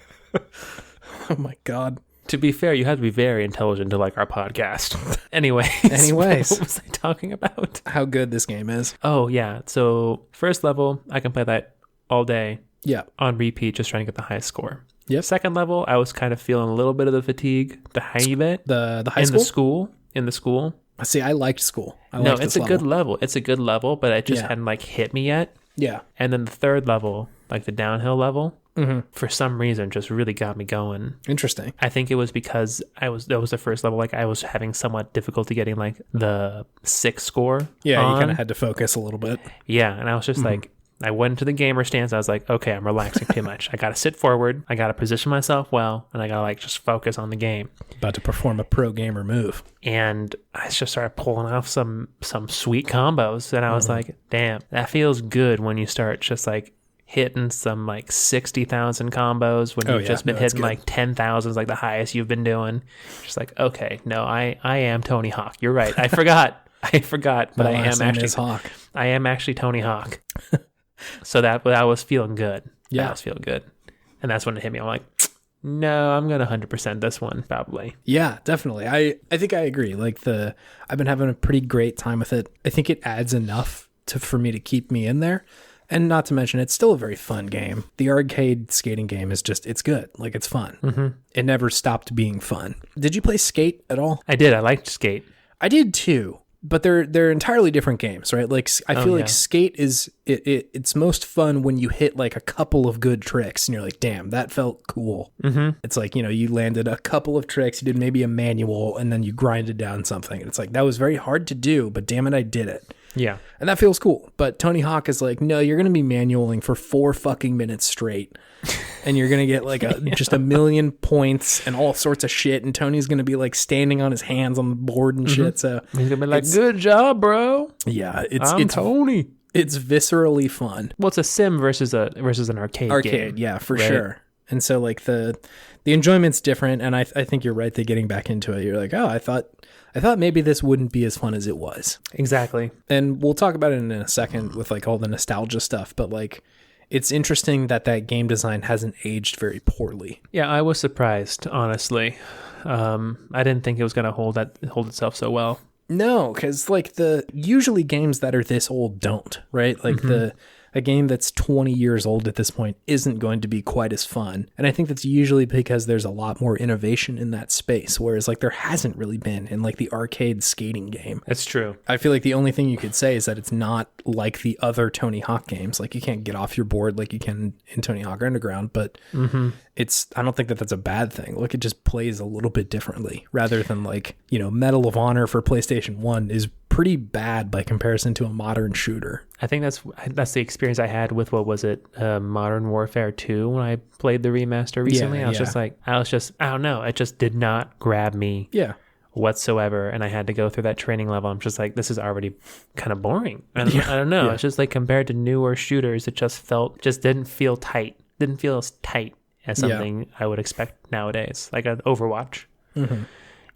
Oh my God. To be fair, you have to be very intelligent to like our podcast. Anyways, what was I talking about? How good this game is. Oh, yeah. So first level, I can play that all day Yeah. on repeat, just trying to get the highest score. Yep. Second level, I was kind of feeling a little bit of the fatigue, the hang of it. The high school? In the school. See, I liked school. No, it's a good level. It's a good level, but it just hadn't like hit me yet. Yeah. And then the third level, like the downhill level, for some reason just really got me going. Interesting. I think it was because that was the first level. Like I was having somewhat difficulty getting like the 6 score. Yeah, on. you kind of had to focus a little bit. Yeah, and I was just like, I went into the gamer stance. I was like, okay, I'm relaxing too much. I got to sit forward. I got to position myself well, and I got to like just focus on the game. About to perform a pro gamer move. And I just started pulling off some sweet combos, and I was like, damn, that feels good when you start just like hitting some like 60,000 combos when you've just been hitting like 10,000 is like the highest you've been doing. Just like, okay, no, I am Tony Hawk. You're right. I forgot, but I am actually Tony Hawk. So that was feeling good. Yeah. That was feeling good. And that's when it hit me. I'm like, no, I'm going to 100% this one probably. Yeah, definitely. I think I agree. Like I've been having a pretty great time with it. I think it adds enough for me to keep me in there. And not to mention, it's still a very fun game. The arcade skating game is it's good. Like, it's fun. Mm-hmm. It never stopped being fun. Did you play Skate at all? I did. I liked Skate. I did too. But they're entirely different games, right? Like, I feel like Skate is, it's most fun when you hit like a couple of good tricks and you're like, damn, that felt cool. Mm-hmm. It's like, you landed a couple of tricks, you did maybe a manual, and then you grinded down something. And it's like, that was very hard to do, but damn it, I did it. Yeah. And that feels cool. But Tony Hawk is like, no, you're going to be manualing for 4 fucking minutes straight. And you're going to get like just a million points and all sorts of shit. And Tony's going to be like standing on his hands on the board and shit. So he's going to be like, good job, bro. Yeah. I'm Tony. It's viscerally fun. Well, it's a sim versus an arcade game. Yeah, for sure. And so like the enjoyment's different. And I think you're right that getting back into it, you're like, oh, I thought maybe this wouldn't be as fun as it was. Exactly. And we'll talk about it in a second with like all the nostalgia stuff, but like it's interesting that game design hasn't aged very poorly. Yeah, I was surprised, honestly. I didn't think it was going to hold itself so well. No, because like usually games that are this old don't, right? Like a game that's 20 years old at this point isn't going to be quite as fun. And I think that's usually because there's a lot more innovation in that space, whereas like there hasn't really been in like the arcade skating game. That's true. I feel like the only thing you could say is that it's not like the other Tony Hawk games. Like you can't get off your board like you can in Tony Hawk Underground, but I don't think that that's a bad thing. Like it just plays a little bit differently rather than like, Medal of Honor for PlayStation 1 is pretty bad by comparison to a modern shooter. I think that's the experience I had with, what was it, Modern Warfare 2 when I played the remaster recently. I was just I don't know, it just did not grab me whatsoever, and I had to go through that training level. I'm just like, this is already kind of boring. I don't know. It's just like compared to newer shooters, it just didn't feel tight. Didn't feel as tight as something I would expect nowadays, like an Overwatch. Mm-hmm.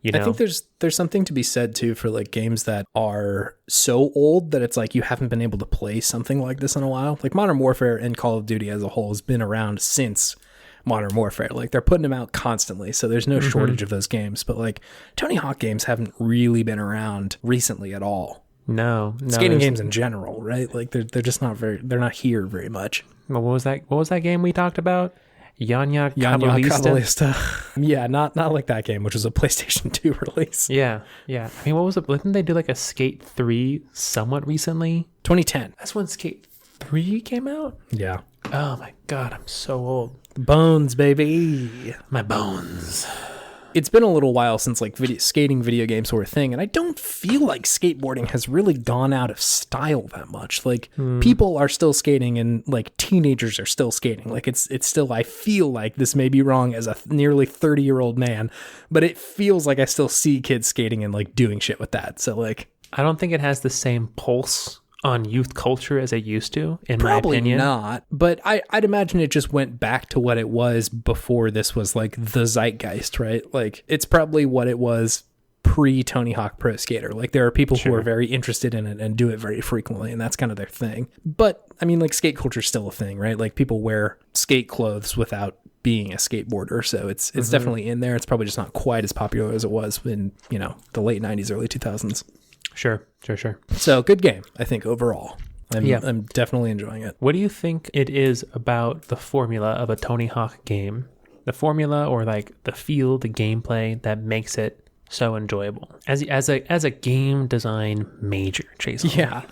I think there's something to be said too for like games that are so old that it's like you haven't been able to play something like this in a while. Like Modern Warfare and Call of Duty as a whole has been around since Modern Warfare. Like they're putting them out constantly, so there's no shortage of those games. But like Tony Hawk games haven't really been around recently at all. No, skating games in general, right? Like they're just not they're not here very much. What was that game we talked about? Yanya Yanya Kabalista. Kabalista. Yeah, not like that game, which was a PlayStation 2 release. Yeah. I mean, what was it? Didn't they do like a Skate 3 somewhat recently? 2010. That's when Skate 3 came out? Yeah. Oh my God, I'm so old. Bones, baby. My bones. It's been a little while since like skating video games were a thing, and I don't feel like skateboarding has really gone out of style that much. Like people are still skating, and like teenagers are still skating. Like it's still, I feel like, this may be wrong as a nearly 30-year-old man, but it feels like I still see kids skating and like doing shit with that. So like, I don't think it has the same pulse on youth culture as it used to, in my probably opinion. not, but I'd imagine it just went back to what it was before this was like the zeitgeist, right? Like it's probably what it was pre Tony Hawk Pro Skater. Like there are people who are very interested in it and do it very frequently, and that's kind of their thing. But I mean, like skate culture is still a thing, right? Like people wear skate clothes without being a skateboarder, so it's definitely in there. It's probably just not quite as popular as it was in, you know, the late 90s, early 2000s. Sure. So good game, I think, overall. I'm definitely enjoying it. What do you think it is about the formula of a Tony Hawk game? The formula, or like the feel, the gameplay, that makes it so enjoyable as a game design major, Chase? Yeah.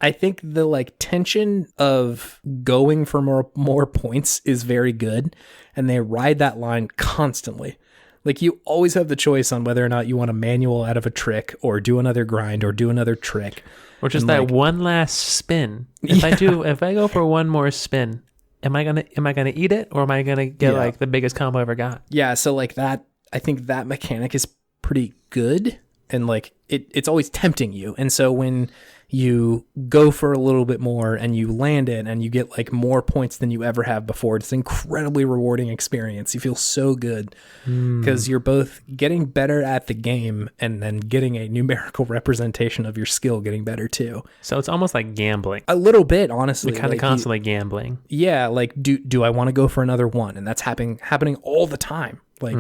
I think the like tension of going for more points is very good, and they ride that line constantly. Like you always have the choice on whether or not you want to manual out of a trick or do another grind or do another trick. Or just that one last spin. If I go for one more spin, am I gonna eat it, or am I gonna get like the biggest combo I ever got? Yeah, so like that, I think that mechanic is pretty good, and like it's always tempting you. And so when you go for a little bit more and you land it and you get like more points than you ever have before, it's an incredibly rewarding experience. You feel so good because you're both getting better at the game and then getting a numerical representation of your skill getting better too. So it's almost like gambling. A little bit, honestly. You're kind of constantly gambling. Yeah, like do I want to go for another one? And that's happening all the time. Like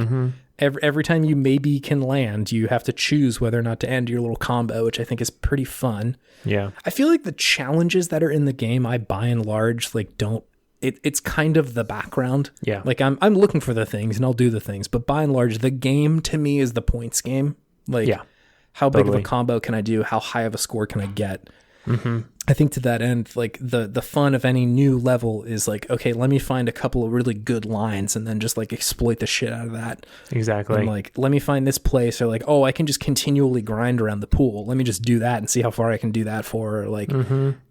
every time you maybe can land, you have to choose whether or not to end your little combo, which I think is pretty fun. Yeah. I feel like the challenges that are in the game, I by and large like don't. It's kind of the background. Yeah. Like I'm looking for the things and I'll do the things, but by and large, the game to me is the points game. Like how big of a combo can I do? How high of a score can I get? I think to that end, like the fun of any new level is like, okay, let me find a couple of really good lines and then just like exploit the shit out of that. Exactly. And like, let me find this place, or like, oh, I can just continually grind around the pool. Let me just do that and see how far I can do that for, or like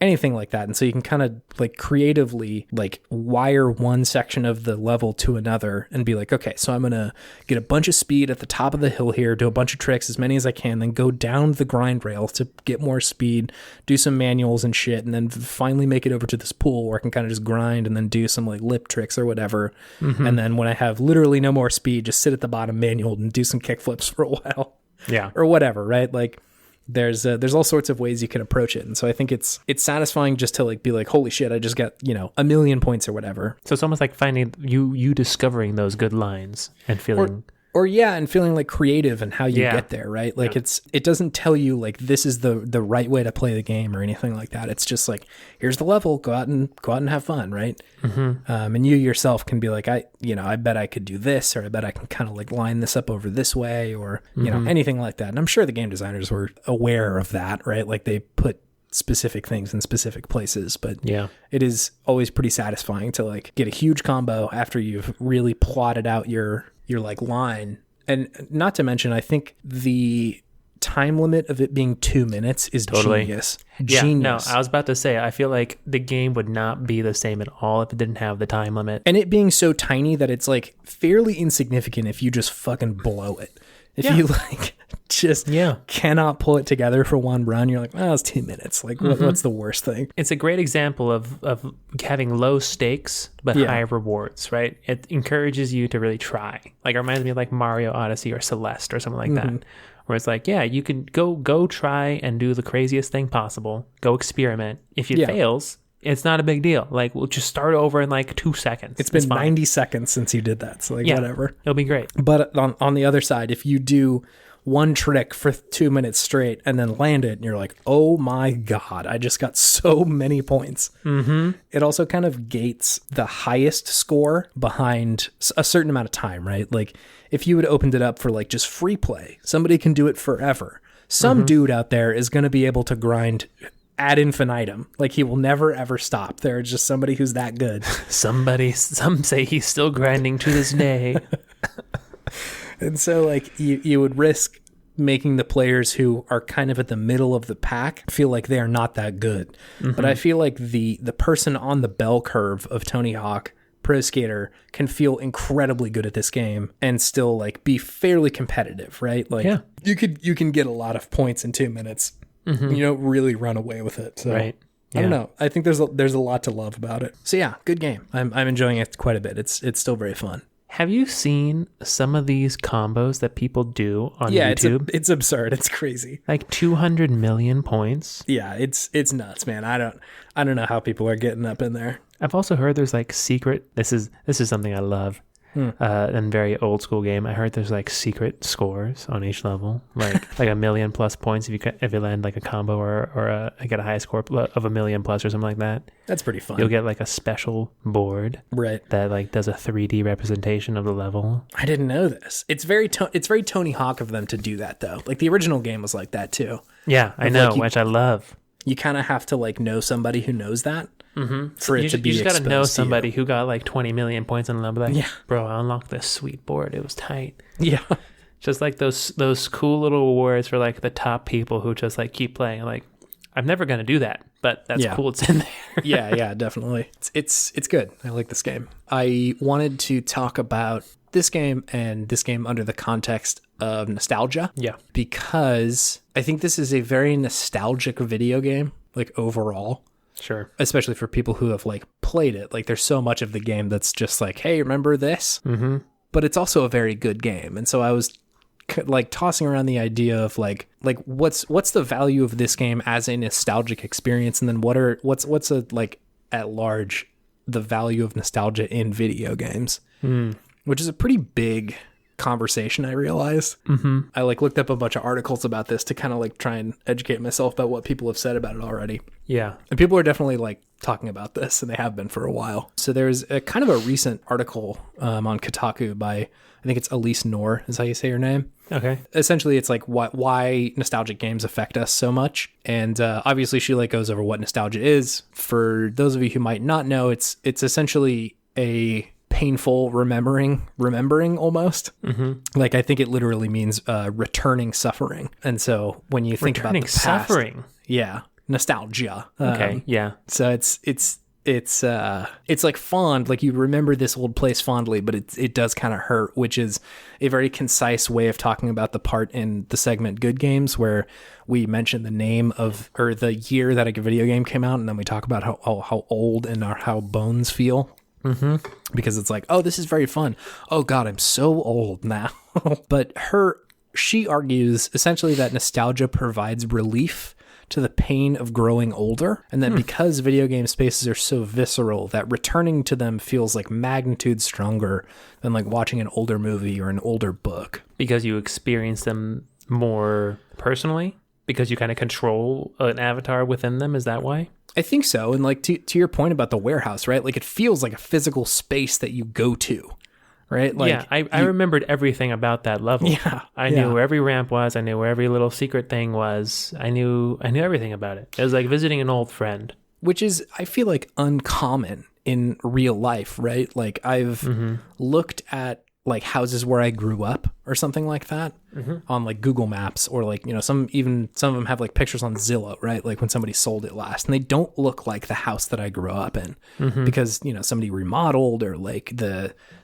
anything like that. And so you can kind of like creatively like wire one section of the level to another and be like, okay, so I'm going to get a bunch of speed at the top of the hill here, do a bunch of tricks, as many as I can, then go down the grind rail to get more speed, do some manuals and shit, and then finally make it over to this pool where I can kind of just grind and then do some like lip tricks or whatever. And then when I have literally no more speed, just sit at the bottom manual and do some kick flips for a while. Yeah. Or whatever, right? Like there's all sorts of ways you can approach it. And so I think it's satisfying just to like be like, holy shit, I just got, 1 million points or whatever. So it's almost like finding you discovering those good lines and feeling and feeling like creative and how you get there, right? Like it doesn't tell you like this is the right way to play the game or anything like that. It's just like, here's the level, go out and have fun, right? And you yourself can be like, I bet I could do this, or I bet I can kind of like line this up over this way, or anything like that. And I'm sure the game designers were aware of that, right? Like they put specific things in specific places, but it is always pretty satisfying to like get a huge combo after you've really plotted out your like line. And not to mention, I think the time limit of it being 2 minutes is genius. No, I was about to say, I feel like the game would not be the same at all if it didn't have the time limit. And it being so tiny that it's like fairly insignificant if you just fucking blow it. If you like just cannot pull it together for one run, you're like, oh, it's 2 minutes. Like, what's the worst thing? It's a great example of having low stakes but high rewards, right? It encourages you to really try. Like, it reminds me of like Mario Odyssey or Celeste or something like that, where it's like, you can go try and do the craziest thing possible. Go experiment. If it fails, it's not a big deal. Like, we'll just start over in like 2 seconds. It's been 90 seconds since you did that. So like, whatever. It'll be great. But on the other side, if you do one trick for 2 minutes straight and then land it, and you're like, oh my God, I just got so many points. Mm-hmm. It also kind of gates the highest score behind a certain amount of time, right? Like if you had opened it up for like just free play, somebody can do it forever. Some dude out there is going to be able to grind ad infinitum. Like he will never ever stop. There's just somebody who's that good. Some say he's still grinding to this day. And so like you would risk making the players who are kind of at the middle of the pack feel like they are not that good. But I feel like the person on the bell curve of Tony Hawk Pro Skater can feel incredibly good at this game and still like be fairly competitive, right? Like you can get a lot of points in 2 minutes. You don't really run away with it. So Right. I don't know. I think there's a lot to love about it. So yeah, good game. I'm enjoying it quite a bit. It's still very fun. Have you seen some of these combos that people do on YouTube? It's absurd. It's crazy. Like 200 million points. Yeah, it's nuts, man. I don't know how people are getting up in there. I've also heard there's like secret. This is something I love. And very old school game. I heard there's like secret scores on each level, like a 1,000,000 plus points if you land like a combo or get a high score of 1,000,000 plus or something like that. That's pretty fun. You'll get like a special board, right? That like does a 3D representation of the level. I didn't know this. It's very Tony Hawk of them to do that though. Like the original game was like that too. Yeah, I know, which I love. You kind of have to like know somebody who knows that. For it to be you just got to know somebody you. who got like 20 million points on the level. Like, yeah, bro, I unlocked this sweet board. It was tight. Yeah, just like those cool little awards for like the top people who just like keep playing. Like, I'm never gonna do that, but that's cool. It's in there. yeah, definitely. It's good. I like this game. I wanted to talk about this game and this game under the context of nostalgia. Yeah, because I think this is a very nostalgic video game. Like overall. Sure. Especially for people who have like played it. Like there's so much of the game that's just like, hey, remember this? Mm-hmm. But it's also a very good game. And so I was like tossing around the idea of like what's the value of this game as a nostalgic experience, and then what's a like at large the value of nostalgia in video games, which is a pretty big conversation, I realized. I like looked up a bunch of articles about this to kind of like try and educate myself about what people have said about it already. Yeah. And people are definitely like talking about this, and they have been for a while. So there's a kind of a recent article on Kotaku by, I think it's Elise Noor is how you say her name. Okay. Essentially, it's like why nostalgic games affect us so much. And obviously she like goes over what nostalgia is. For those of you who might not know, it's essentially a painful remembering almost. Like I think it literally means returning suffering. And so when you think about the past, suffering, nostalgia. Okay, So it's like fond, like you remember this old place fondly, but it does kind of hurt, which is a very concise way of talking about the part in the segment Good Games where we mention the name of or the year that a video game came out, and then we talk about how old and how bones feel. Because it's like, oh, this is very fun. Oh God, I'm so old now. But she argues essentially that nostalgia provides relief to the pain of growing older, and that because video game spaces are so visceral, that returning to them feels like magnitude stronger than like watching an older movie or an older book. Because you experience them more personally? Because you kind of control an avatar within them? Is that why? I think so. And like to your point about the warehouse, right? Like it feels like a physical space that you go to, right? Like, yeah, I remembered everything about that level. Yeah, I knew where every ramp was. I knew where every little secret thing was. I knew everything about it. It was like visiting an old friend. Which is, I feel like, uncommon in real life, right? Like I've looked at like houses where I grew up or something like that on like Google Maps, or like, you know, some of them have like pictures on Zillow, right? Like when somebody sold it last, and they don't look like the house that I grew up in because, you know, somebody remodeled or like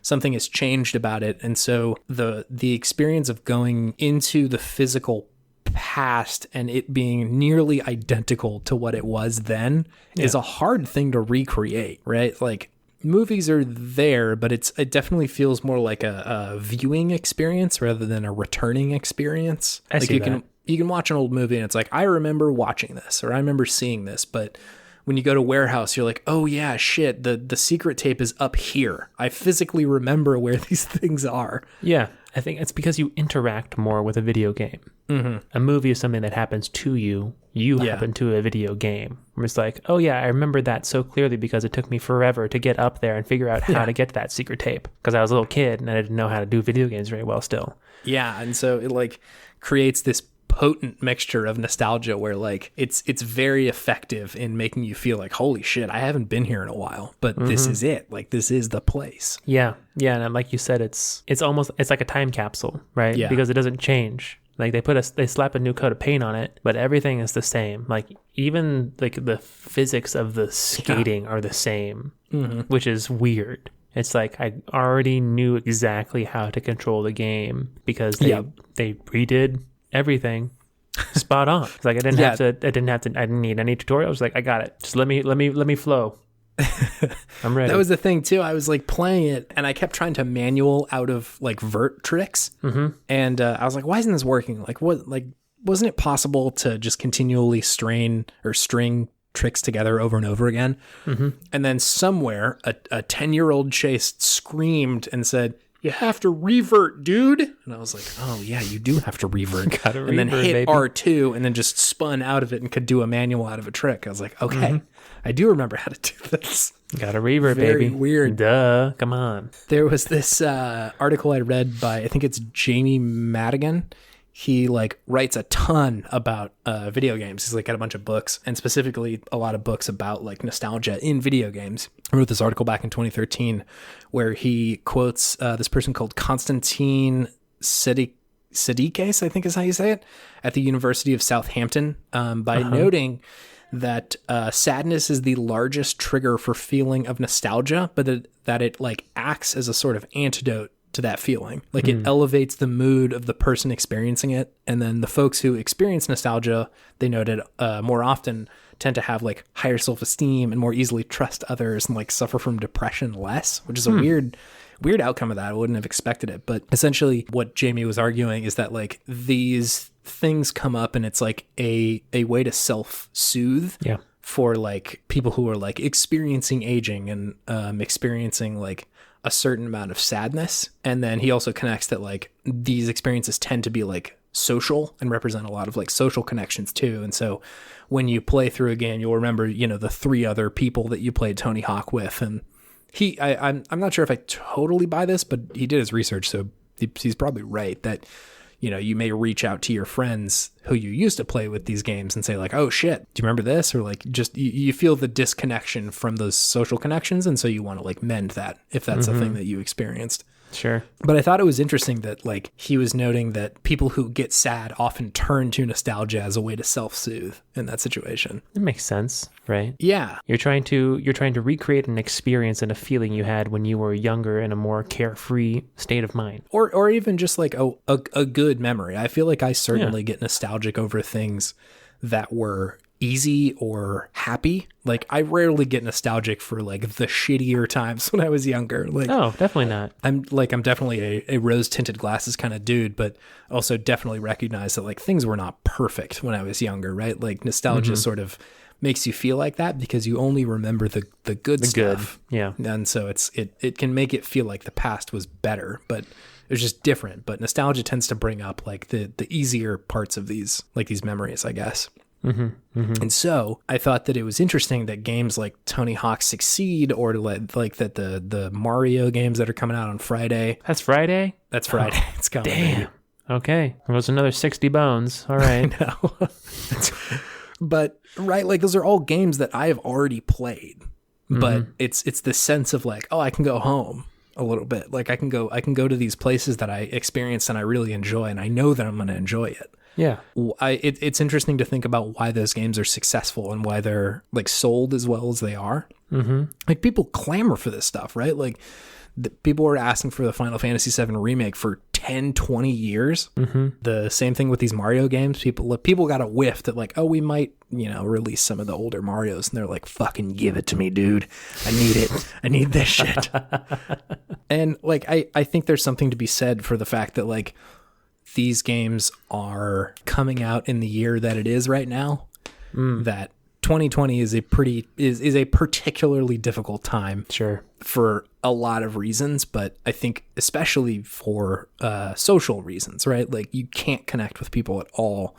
something has changed about it. And so the experience of going into the physical past and it being nearly identical to what it was then is a hard thing to recreate, right? Like movies are there, but it definitely feels more like a viewing experience rather than a returning experience. I like see that. You can watch an old movie and it's like, I remember watching this or I remember seeing this, but when you go to Warehouse, you're like, oh yeah, shit, the secret tape is up here. I physically remember where these things are. Yeah. I think it's because you interact more with a video game. A movie is something that happens to you. You happen to a video game. Where it's like, oh yeah, I remember that so clearly because it took me forever to get up there and figure out how to get to that secret tape. Because I was a little kid and I didn't know how to do video games very well still. Yeah, and so it like creates this potent mixture of nostalgia where like it's very effective in making you feel like, holy shit, I haven't been here in a while, but this is it. Like, this is the place. Yeah, and like you said, it's like a time capsule, right? Yeah. Because it doesn't change. Like they slap a new coat of paint on it, but everything is the same. Like even like the physics of the skating are the same, which is weird. It's like I already knew exactly how to control the game because they redid everything spot on. It's like I didn't have to. I didn't need any tutorials. Like I got it. Just let me flow. I'm ready. That was the thing too. I was like playing it and I kept trying to manual out of like vert tricks. And I was like, why isn't this working? Like what? Like wasn't it possible to just continually string tricks together over and over again? And then somewhere a 10-year-old Chase screamed and said, "You have to revert, dude." And I was like, oh yeah, you do have to revert. And then hit R2 and then just spun out of it and could do a manual out of a trick. I was like, okay, I do remember how to do this. Got a revert, baby. Very weird. Duh, come on. There was this article I read by, I think it's Jamie Madigan. He like writes a ton about video games. He's like got a bunch of books, and specifically a lot of books about like nostalgia in video games. I wrote this article back in 2013 where he quotes this person called Konstantin Sidikes, I think is how you say it, at the University of Southampton, by noting that sadness is the largest trigger for feeling of nostalgia, but that it like acts as a sort of antidote to that feeling. Like it elevates the mood of the person experiencing it. And then the folks who experience nostalgia, they noted more often tend to have like higher self-esteem and more easily trust others and like suffer from depression less, which is a weird outcome of that. I wouldn't have expected it. But essentially what Jamie was arguing is that like these things come up and it's like a way to self-soothe for like people who are like experiencing aging and experiencing like a certain amount of sadness. And then he also connects that like these experiences tend to be like social and represent a lot of like social connections too. And so when you play through a game, you'll remember, you know, the 3 other people that you played Tony Hawk with. And I'm not sure if I totally buy this, but he did his research. So he's probably right that, you know, you may reach out to your friends who you used to play with these games and say like, oh shit, do you remember this? Or like just you feel the disconnection from those social connections. And so you want to like mend that if that's a thing that you experienced. Sure. But I thought it was interesting that like he was noting that people who get sad often turn to nostalgia as a way to self-soothe in that situation. It makes sense, right? Yeah. You're trying to recreate an experience and a feeling you had when you were younger in a more carefree state of mind. Or even just like a good memory. I feel like I certainly get nostalgic over things that were easy or happy. Like I rarely get nostalgic for like the shittier times when I was younger. Like, oh, definitely not. I'm definitely a rose tinted glasses kind of dude, but also definitely recognize that like things were not perfect when I was younger, right? Like nostalgia sort of makes you feel like that because you only remember the good stuff. Good. Yeah. And so it can make it feel like the past was better, but it was just different. But nostalgia tends to bring up like the easier parts of these memories, I guess. And so I thought that it was interesting that games like Tony Hawk succeed, or like that the Mario games that are coming out on Friday. That's Friday? That's Friday. Oh, it's coming. Damn. Baby. Okay. There was another 60 bones. All right. I know. But right, like those are all games that I have already played. But it's the sense of like, oh, I can go home a little bit. Like I can go to these places that I experienced and I really enjoy, and I know that I'm going to enjoy it. Yeah. It's interesting to think about why those games are successful and why they're like sold as well as they are. Like people clamor for this stuff, right? Like people were asking for the Final Fantasy VII remake for 10, 20 years. The same thing with these Mario games. People got a whiff that like, oh, we might, you know, release some of the older Marios, and they're like, fucking give it to me, dude. I need it. I need this shit. And like, I think there's something to be said for the fact that like these games are coming out in the year that it is right now, that 2020 is a particularly difficult time. Sure. For a lot of reasons, but I think especially for social reasons, right? Like you can't connect with people at all.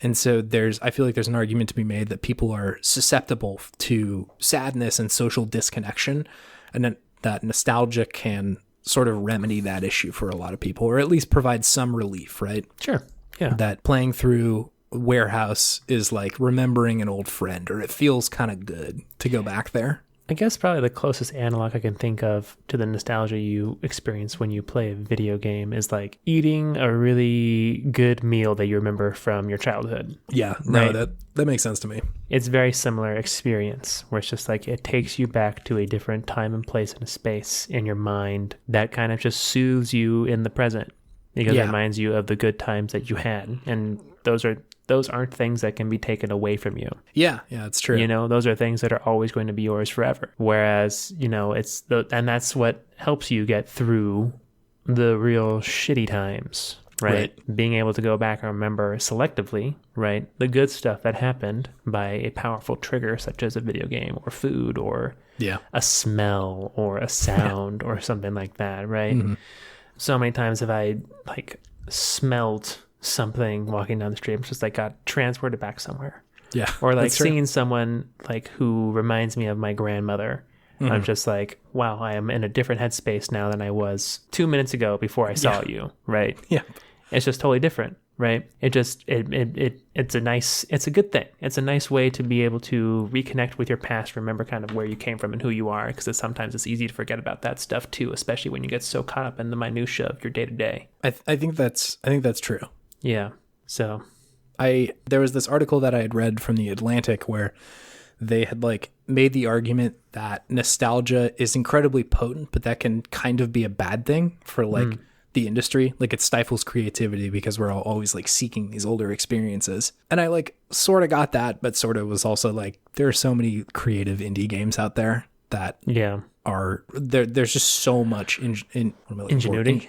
And so I feel like there's an argument to be made that people are susceptible to sadness and social disconnection, and that nostalgia can sort of remedy that issue for a lot of people, or at least provide some relief, right? Sure. Yeah. That playing through Warehouse is like remembering an old friend, or it feels kind of good to go back there. I guess probably the closest analog I can think of to the nostalgia you experience when you play a video game is like eating a really good meal that you remember from your childhood. Yeah, right? No, that makes sense to me. It's very similar experience where it's just like it takes you back to a different time and place and a space in your mind that kind of just soothes you in the present because it reminds you of the good times that you had. And those aren't things that can be taken away from you. Yeah, it's true. You know, those are things that are always going to be yours forever. Whereas, you know, and that's what helps you get through the real shitty times, right? Being able to go back and remember selectively, right, the good stuff that happened by a powerful trigger such as a video game or food or a smell or a sound or something like that, right? Mm-hmm. So many times have I like smelled something walking down the street. I'm just like got transported back somewhere. Yeah. Or like seeing someone like who reminds me of my grandmother. Mm-hmm. I'm just like, wow, I am in a different headspace now than I was 2 minutes ago before I saw you. Right. Yeah. It's just totally different. Right. It's a good thing. It's a nice way to be able to reconnect with your past, remember kind of where you came from and who you are. Because sometimes it's easy to forget about that stuff too, especially when you get so caught up in the minutia of your day to day. I think that's true. Yeah. So there was this article that I had read from The Atlantic where they had like made the argument that nostalgia is incredibly potent, but that can kind of be a bad thing for like the industry. Like it stifles creativity because we're always like seeking these older experiences. And I like sort of got that, but sort of was also like, there are so many creative indie games out there that are there's just so much ingenuity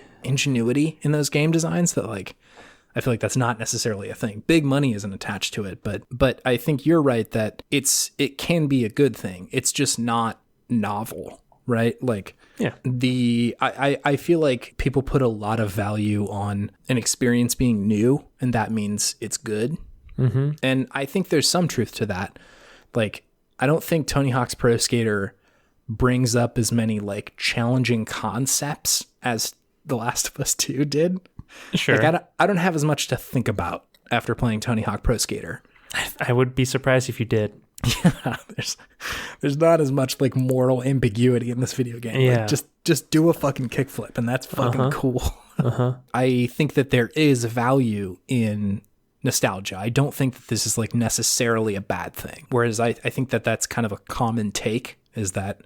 in those game designs that like, I feel like that's not necessarily a thing. Big money isn't attached to it, but I think you're right that it can be a good thing. It's just not novel, right? Like I feel like people put a lot of value on an experience being new, and that means it's good. Mm-hmm. And I think there's some truth to that. Like I don't think Tony Hawk's Pro Skater brings up as many like challenging concepts as The Last of Us 2 did. Sure. Like I don't have as much to think about after playing Tony Hawk Pro Skater. I would be surprised if you did. Yeah, there's not as much like moral ambiguity in this video game. Yeah. Like, just do a fucking kickflip and that's fucking cool. I think that there is value in nostalgia. I don't think that this is like necessarily a bad thing. Whereas I think that that's kind of a common take is that,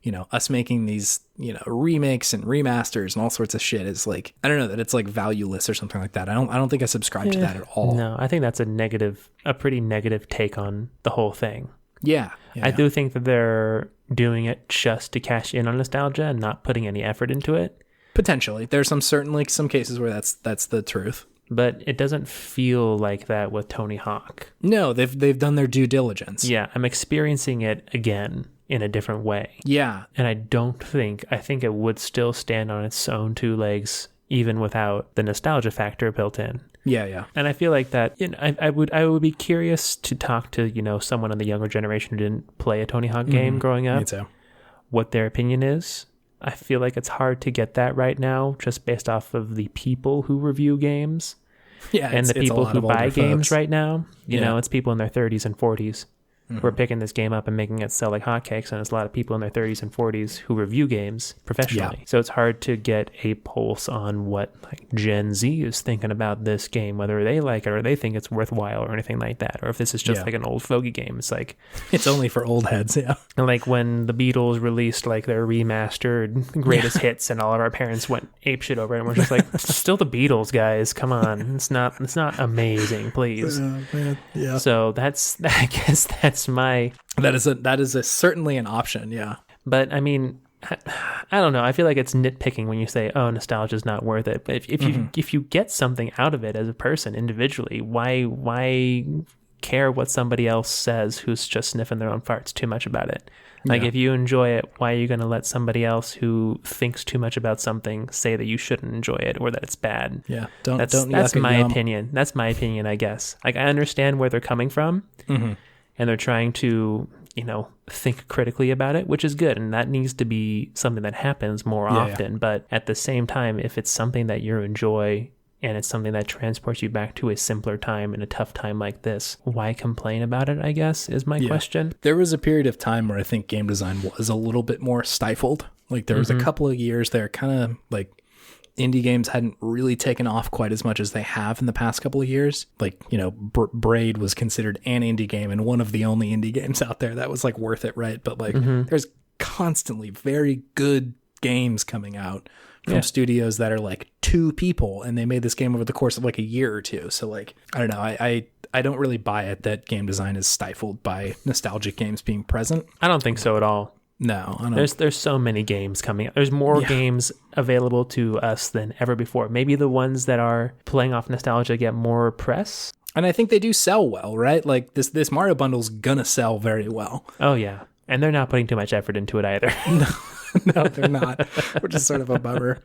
you know, us making these, you know, remakes and remasters and all sorts of shit is like, I don't know, that it's like valueless or something like that. I don't think I subscribe to that at all. No, I think that's a pretty negative take on the whole thing. Yeah. I do think that they're doing it just to cash in on nostalgia and not putting any effort into it. Potentially. There's some cases where that's the truth. But it doesn't feel like that with Tony Hawk. No, they've done their due diligence. Yeah, I'm experiencing it again in a different way. Yeah. And I think it would still stand on its own two legs even without the nostalgia factor built in. Yeah. And I feel like that, you know, I would be curious to talk to, you know, someone in the younger generation who didn't play a Tony Hawk game growing up. Me too. What their opinion is. I feel like it's hard to get that right now just based off of the people who review games. Yeah, and the people who buy games right now. You know, it's people in their 30s and 40s. Who are picking this game up and making it sell like hotcakes, and there's a lot of people in their 30s and 40s who review games professionally. Yeah. So it's hard to get a pulse on what like Gen Z is thinking about this game, whether they like it or they think it's worthwhile or anything like that, or if this is just like an old fogey game. It's like it's only for old heads, yeah. And like when the Beatles released like their remastered greatest hits, and all of our parents went apeshit over it, and we're just like, it's still the Beatles, guys. Come on, it's not amazing, please. Yeah. So I guess that's that is certainly an option, yeah. But I mean, I don't know. I feel like it's nitpicking when you say, "Oh, nostalgia is not worth it." But if you get something out of it as a person individually, why care what somebody else says who's just sniffing their own farts too much about it. Like, if you enjoy it, why are you going to let somebody else who thinks too much about something say that you shouldn't enjoy it or that it's bad? Yeah. That's my opinion. That's my opinion, I guess. Like, I understand where they're coming from, and they're trying to, think critically about it, which is good. And that needs to be something that happens more often. Yeah. But at the same time, if it's something that you enjoy and it's something that transports you back to a simpler time in a tough time like this, why complain about it, I guess, is my question. There was a period of time where I think game design was a little bit more stifled. Like, there was a couple of years there, kind of like indie games hadn't really taken off quite as much as they have in the past couple of years. Like, Braid was considered an indie game and one of the only indie games out there that was like worth it, right? But like, there's constantly very good games coming out from studios that are like 2 people, and they made this game over the course of like a year or two. So like, I don't know. I don't really buy it that game design is stifled by nostalgic games being present. I don't think so at all. No, I don't. There's so many games coming out. There's more games available to us than ever before. Maybe the ones that are playing off nostalgia get more press. And I think they do sell well, right? Like this Mario bundle's gonna sell very well. Oh yeah. And they're not putting too much effort into it either. No, they're not, which is sort of a bummer.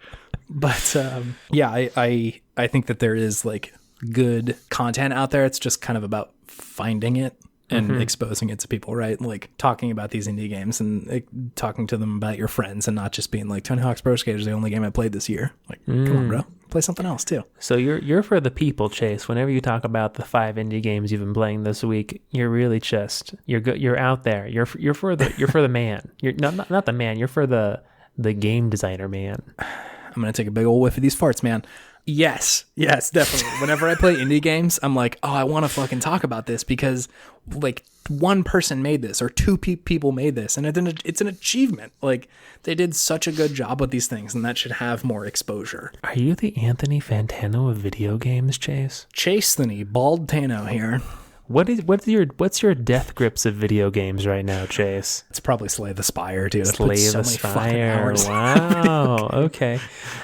But I think that there is like good content out there. It's just kind of about finding it and exposing it to people, right? Like talking about these indie games and like, talking to them about your friends and not just being like, Tony Hawk's Pro Skater is the only game I played this year. Like, come on, bro. Play something else too. So you're for the people, Chase. Whenever you talk about the 5 indie games you've been playing this week, you're really just you're out there. You're for the man. You're not the man. You're for the game designer man. I'm gonna take a big old whiff of these farts, man. Yes, definitely. Whenever I play indie games, I'm like, oh, I want to fucking talk about this because like one person made this or 2 people made this, and it's an achievement. Like, they did such a good job with these things, and that should have more exposure. Are you the Anthony Fantano of video games, Chase? Chase the Bald Tano here. What's your death grips of video games right now, Chase? It's probably Slay the Spire, dude. Slay the Spire. Wow. Okay.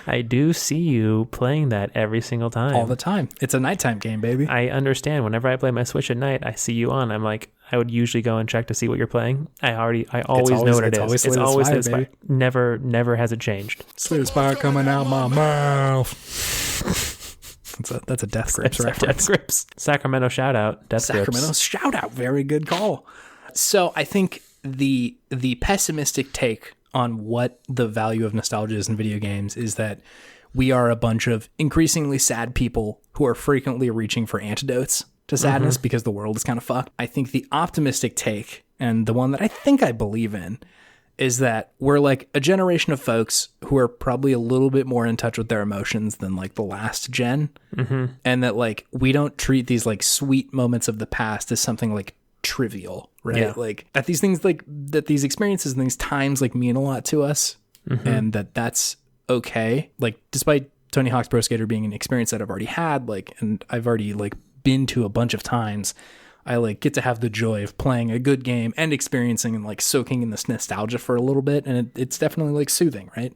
I do see you playing that every single time. All the time. It's a nighttime game, baby. I understand. Whenever I play my Switch at night, I see you on. I'm like, I would usually go and check to see what you're playing. I always know what it is. It's always Slay the Spire. Never has it changed. Slay the Spire coming out my mouth. That's a Death Grips reference. Death Grips. Sacramento shout out. Sacramento shout out. Very good call. So I think the pessimistic take on what the value of nostalgia is in video games is that we are a bunch of increasingly sad people who are frequently reaching for antidotes to sadness because the world is kind of fucked. I think the optimistic take, and the one that I think I believe in, is that we're like a generation of folks who are probably a little bit more in touch with their emotions than like the last gen. And that like we don't treat these like sweet moments of the past as something like trivial, right? Yeah. Like that these things like that these experiences and these times like mean a lot to us, and that's okay. Like despite Tony Hawk's Pro Skater being an experience that I've already had, like, and I've already like been to a bunch of times, I like get to have the joy of playing a good game and experiencing and like soaking in this nostalgia for a little bit. And it's definitely like soothing, right?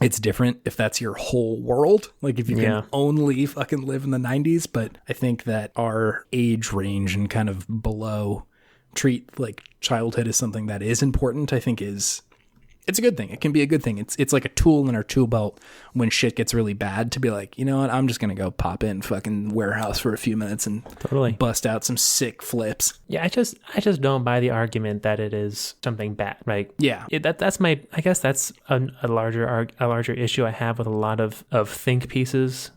It's different if that's your whole world. Like if you can only fucking live in the 90s. But I think that our age range and kind of below treat like childhood as something that is important, I think it's a good thing. It can be a good thing. It's like a tool in our tool belt when shit gets really bad to be like, you know what, I'm just going to go pop in fucking warehouse for a few minutes and bust out some sick flips. Yeah, I just don't buy the argument that it is something bad. Like, yeah, that's my, I guess that's a larger issue I have with a lot of think pieces.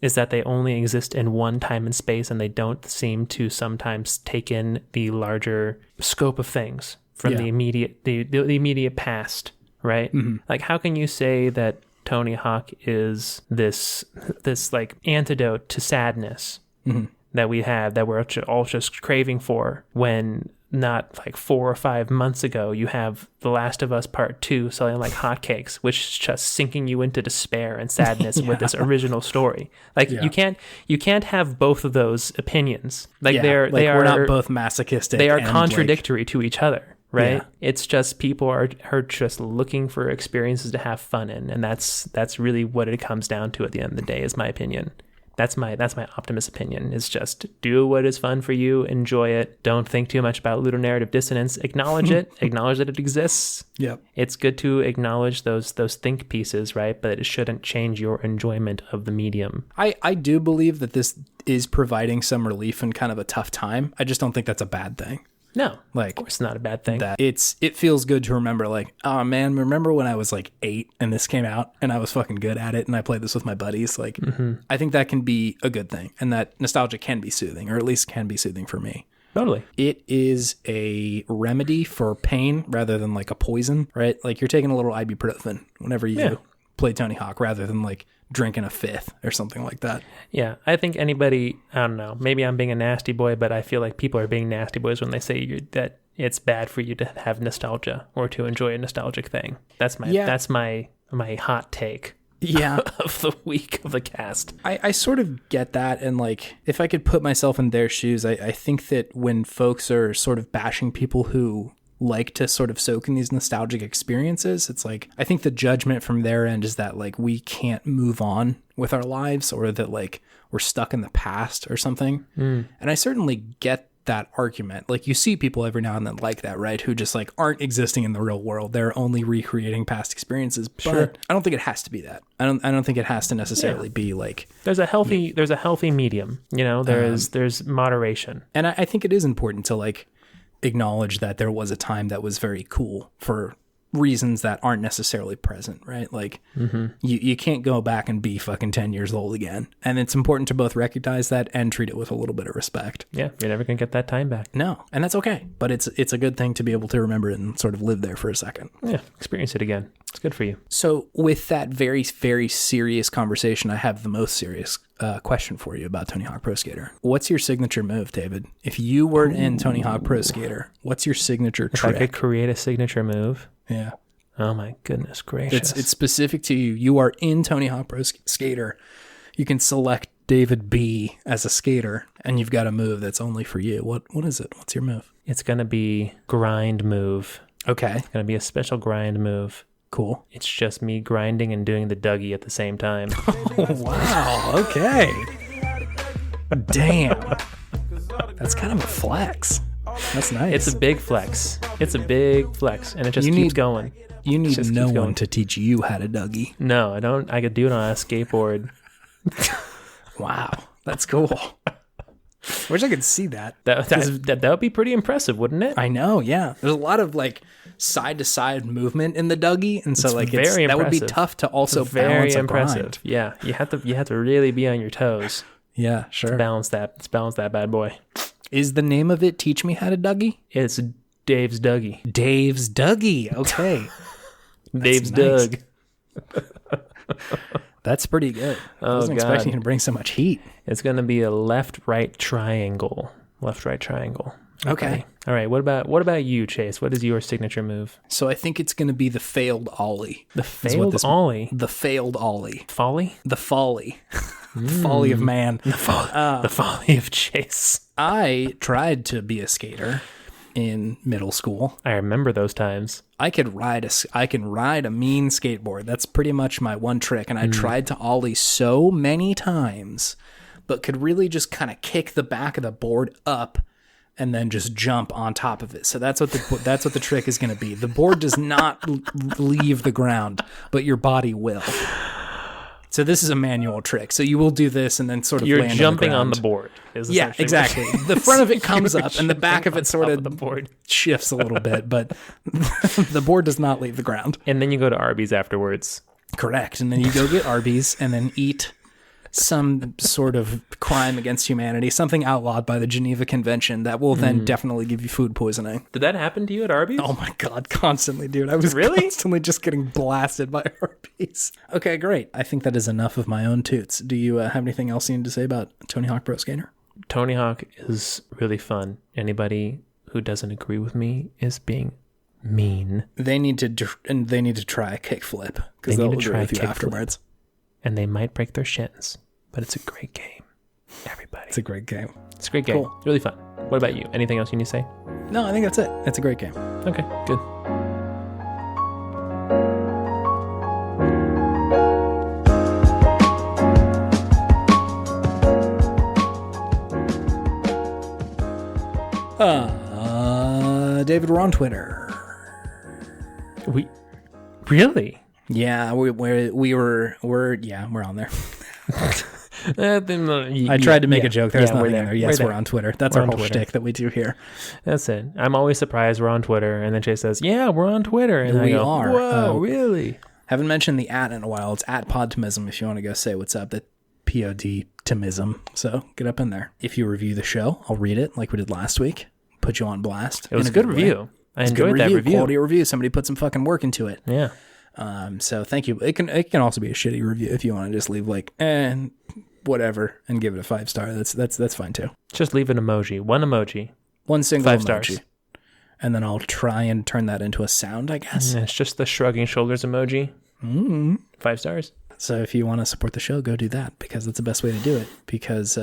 Is that they only exist in one time and space, and they don't seem to sometimes take in the larger scope of things from the immediate past, right? Like, how can you say that Tony Hawk is this like antidote to sadness that we have, that we're all just craving for, when not like 4 or 5 months ago you have The Last of Us Part 2 selling like hotcakes, which is just sinking you into despair and sadness with this original story. Like you can't have both of those opinions. Like we're not both masochistic. They are contradictory to each other. Right? Yeah. It's just people are just looking for experiences to have fun in, and that's really what it comes down to at the end of the day, is my opinion. That's my Optimus opinion. Is just do what is fun for you, enjoy it. Don't think too much about ludonarrative dissonance. Acknowledge it. Acknowledge that it exists. Yep. It's good to acknowledge those think pieces, right? But it shouldn't change your enjoyment of the medium. I do believe that this is providing some relief in kind of a tough time. I just don't think that's a bad thing. No, like, of course, not a bad thing. That it feels good to remember, like, oh man, remember when I was like 8 and this came out and I was fucking good at it and I played this with my buddies? Like, I think that can be a good thing, and that nostalgia can be soothing, or at least can be soothing for me. Totally. It is a remedy for pain rather than like a poison, right? Like you're taking a little ibuprofen whenever you play Tony Hawk rather than like drinking a fifth or something like that. Yeah, I think anybody, I don't know, maybe I'm being a nasty boy, but I feel like people are being nasty boys when they say that it's bad for you to have nostalgia or to enjoy a nostalgic thing. That's my hot take. Yeah. Of the week of the cast. I sort of get that, and like if I could put myself in their shoes, I think that when folks are sort of bashing people who like to sort of soak in these nostalgic experiences, it's like I think the judgment from their end is that like we can't move on with our lives, or that like we're stuck in the past or something. And I certainly get that argument. Like you see people every now and then like that, right? Who just like aren't existing in the real world. They're only recreating past experiences. Sure. But I don't think it has to be that. I don't think it has to necessarily be like there's a healthy medium, you know, there's moderation. And I think it is important to like acknowledge that there was a time that was very cool for reasons that aren't necessarily present, right? Like you can't go back and be fucking 10 years old again. And it's important to both recognize that and treat it with a little bit of respect. Yeah, you're never gonna get that time back. No, and that's okay. But it's a good thing to be able to remember it and sort of live there for a second. Yeah, experience it again. It's good for you. So with that very, very serious conversation, I have the most serious question for you about Tony Hawk Pro Skater. What's your signature move, David? If you were in Tony Hawk Pro Skater, what's your signature trick? If I could create a signature move? Yeah. Oh my goodness gracious. It's specific to you. You are in Tony Hawk Pro Skater. You can select David B as a skater, and you've got a move that's only for you. What is it? What's your move? It's going to be grind move. Okay. It's going to be a special grind move. Cool. It's just me grinding and doing the Dougie at the same time. Oh, wow. Okay. Damn. That's kind of a flex. That's nice. It's a big flex. And it just keeps going. You need no one to teach you how to Dougie. No, I don't. I could do it on a skateboard. Wow. That's cool. Wish I could see that. That would be pretty impressive, wouldn't it? I know, yeah. There's a lot of like side to side movement in the Dougie, and so it's like that would be tough to also balance a grind. Yeah, you have to really be on your toes. Yeah, sure. To balance that bad boy. Is the name of it Teach Me How to Dougie? It's Dave's Dougie. Dave's Dougie. Okay. Dave's Doug. That's pretty good. I wasn't expecting you to bring so much heat. It's going to be a left-right triangle. Okay. All right. What about you, Chase? What is your signature move? So I think it's going to be the failed ollie. The failed ollie? The failed ollie. Folly? The folly. The folly of man. The folly of Chase. I tried to be a skater in middle school. I remember those times. I can ride a mean skateboard. That's pretty much my one trick. And I tried to ollie so many times, but could really just kind of kick the back of the board up and then just jump on top of it. So that's what the trick is going to be. The board does not leave the ground, but your body will. So this is a manual trick. So you will do this and then sort of land jumping on the board. Yeah, exactly. The front of it comes up and the back of it sort of the board shifts a little bit, but the board does not leave the ground. And then you go to Arby's afterwards. Correct. And then you go get Arby's and then eat some sort of crime against humanity, something outlawed by the Geneva Convention that will then definitely give you food poisoning. Did that happen to you at Arby's? Oh my God, constantly, dude. I was constantly just getting blasted by Arby's. Okay, great. I think that is enough of my own toots. Do you have anything else you need to say about Tony Hawk Pro Skater? Tony Hawk is really fun. Anybody who doesn't agree with me is being mean. They need to try a kickflip because they'll agree with you afterwards. And they might break their shins. But it's a great game. Everybody. It's a great game. It's a great game. Cool. Really fun. What about you? Anything else you need to say? No, I think that's it. It's a great game. Okay, good. David, we're on Twitter. We really? Yeah, we're on there. I tried to make a joke. There's nothing in there. Yes, we're there. on Twitter. That's We're our on whole Twitter. shtick that we do here. That's it. I'm always surprised we're on Twitter, and then Chase says, "Yeah, we're on Twitter," and I We go, are. "Whoa, really?" Haven't mentioned the @ in a while. It's @Podtimism if you want to go say what's up. That Podtimism. So get up in there. If you review the show, I'll read it like we did last week. Put you on blast. It was a good review. I enjoyed that review. Quality review. Somebody put some fucking work into it. Yeah. So thank you. It can also be a shitty review if you want to just leave like whatever and give it a 5-star. That's fine too. Just leave an emoji. One emoji. One single 5 emoji. stars. And then I'll try and turn that into a sound, I guess. And it's just the shrugging shoulders emoji. 5 stars. So if you want to support the show, go do that because that's the best way to do it. Because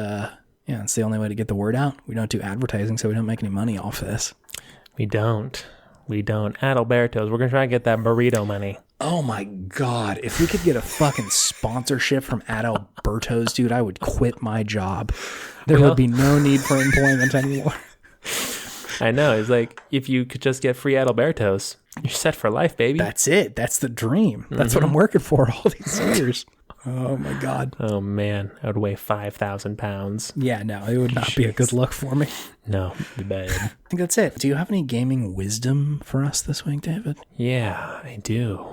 it's the only way to get the word out. We don't do advertising, so we don't make any money off this. We don't. Adalberto's. We're going to try and get that burrito money. Oh my God. If we could get a fucking sponsorship from Adalberto's, dude, I would quit my job. There would be no need for employment anymore. I know. It's like, if you could just get free Adalberto's, you're set for life, baby. That's it. That's the dream. That's what I'm working for all these years. Oh my God. Oh man, I would weigh 5,000 pounds. Yeah, no, it would not be a good look for me. No, it'd be bad. I think that's it. Do you have any gaming wisdom for us this week, David? Yeah, I do.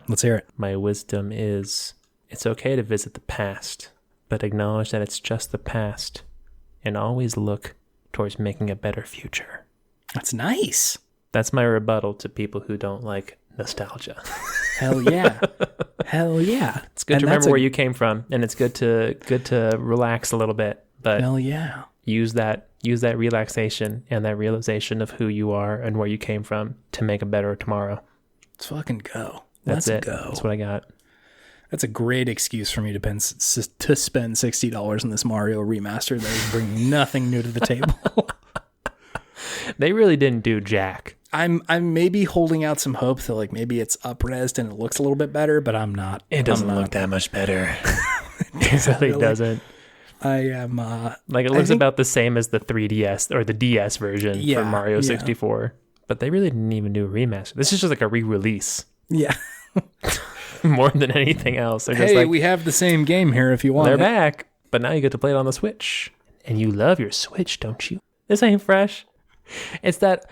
Let's hear it. My wisdom is, it's okay to visit the past, but acknowledge that it's just the past, and always look towards making a better future. That's nice. That's my rebuttal to people who don't like nostalgia. Hell yeah. Hell yeah. It's good to remember where you came from, and it's good to relax a little bit, but hell yeah. use that relaxation and that realization of who you are and where you came from to make a better tomorrow. Let's fucking go. Let's go. That's what I got. That's a great excuse for me to spend $60 on this Mario remaster that is bringing nothing new to the table. They really didn't do jack. I'm maybe holding out some hope that like maybe it's up-resed and it looks a little bit better, but I'm not. It doesn't look that much better. It really doesn't. I am like it looks about the same as the 3DS or the DS version for Mario 64, but they really didn't even do a remaster. This is just like a re-release. Yeah. More than anything else. They're just hey, like, we have the same game here if you want. They're back, but now you get to play it on the Switch, and you love your Switch, don't you? This ain't fresh. It's that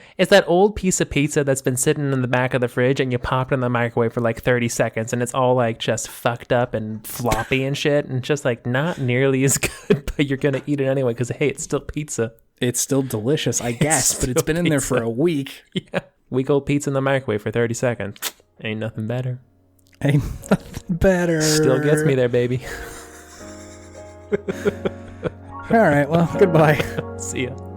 old piece of pizza that's been sitting in the back of the fridge, and you pop it in the microwave for like 30 seconds, and it's all like just fucked up and floppy and shit, and just like not nearly as good, but you're gonna eat it anyway because hey, it's still pizza. It's still delicious, I guess, but it's been in there for a week. Yeah, week-old pizza in the microwave for 30 seconds. Ain't nothing better. Ain't nothing better. Still gets me there, baby. All right, well, goodbye. See ya.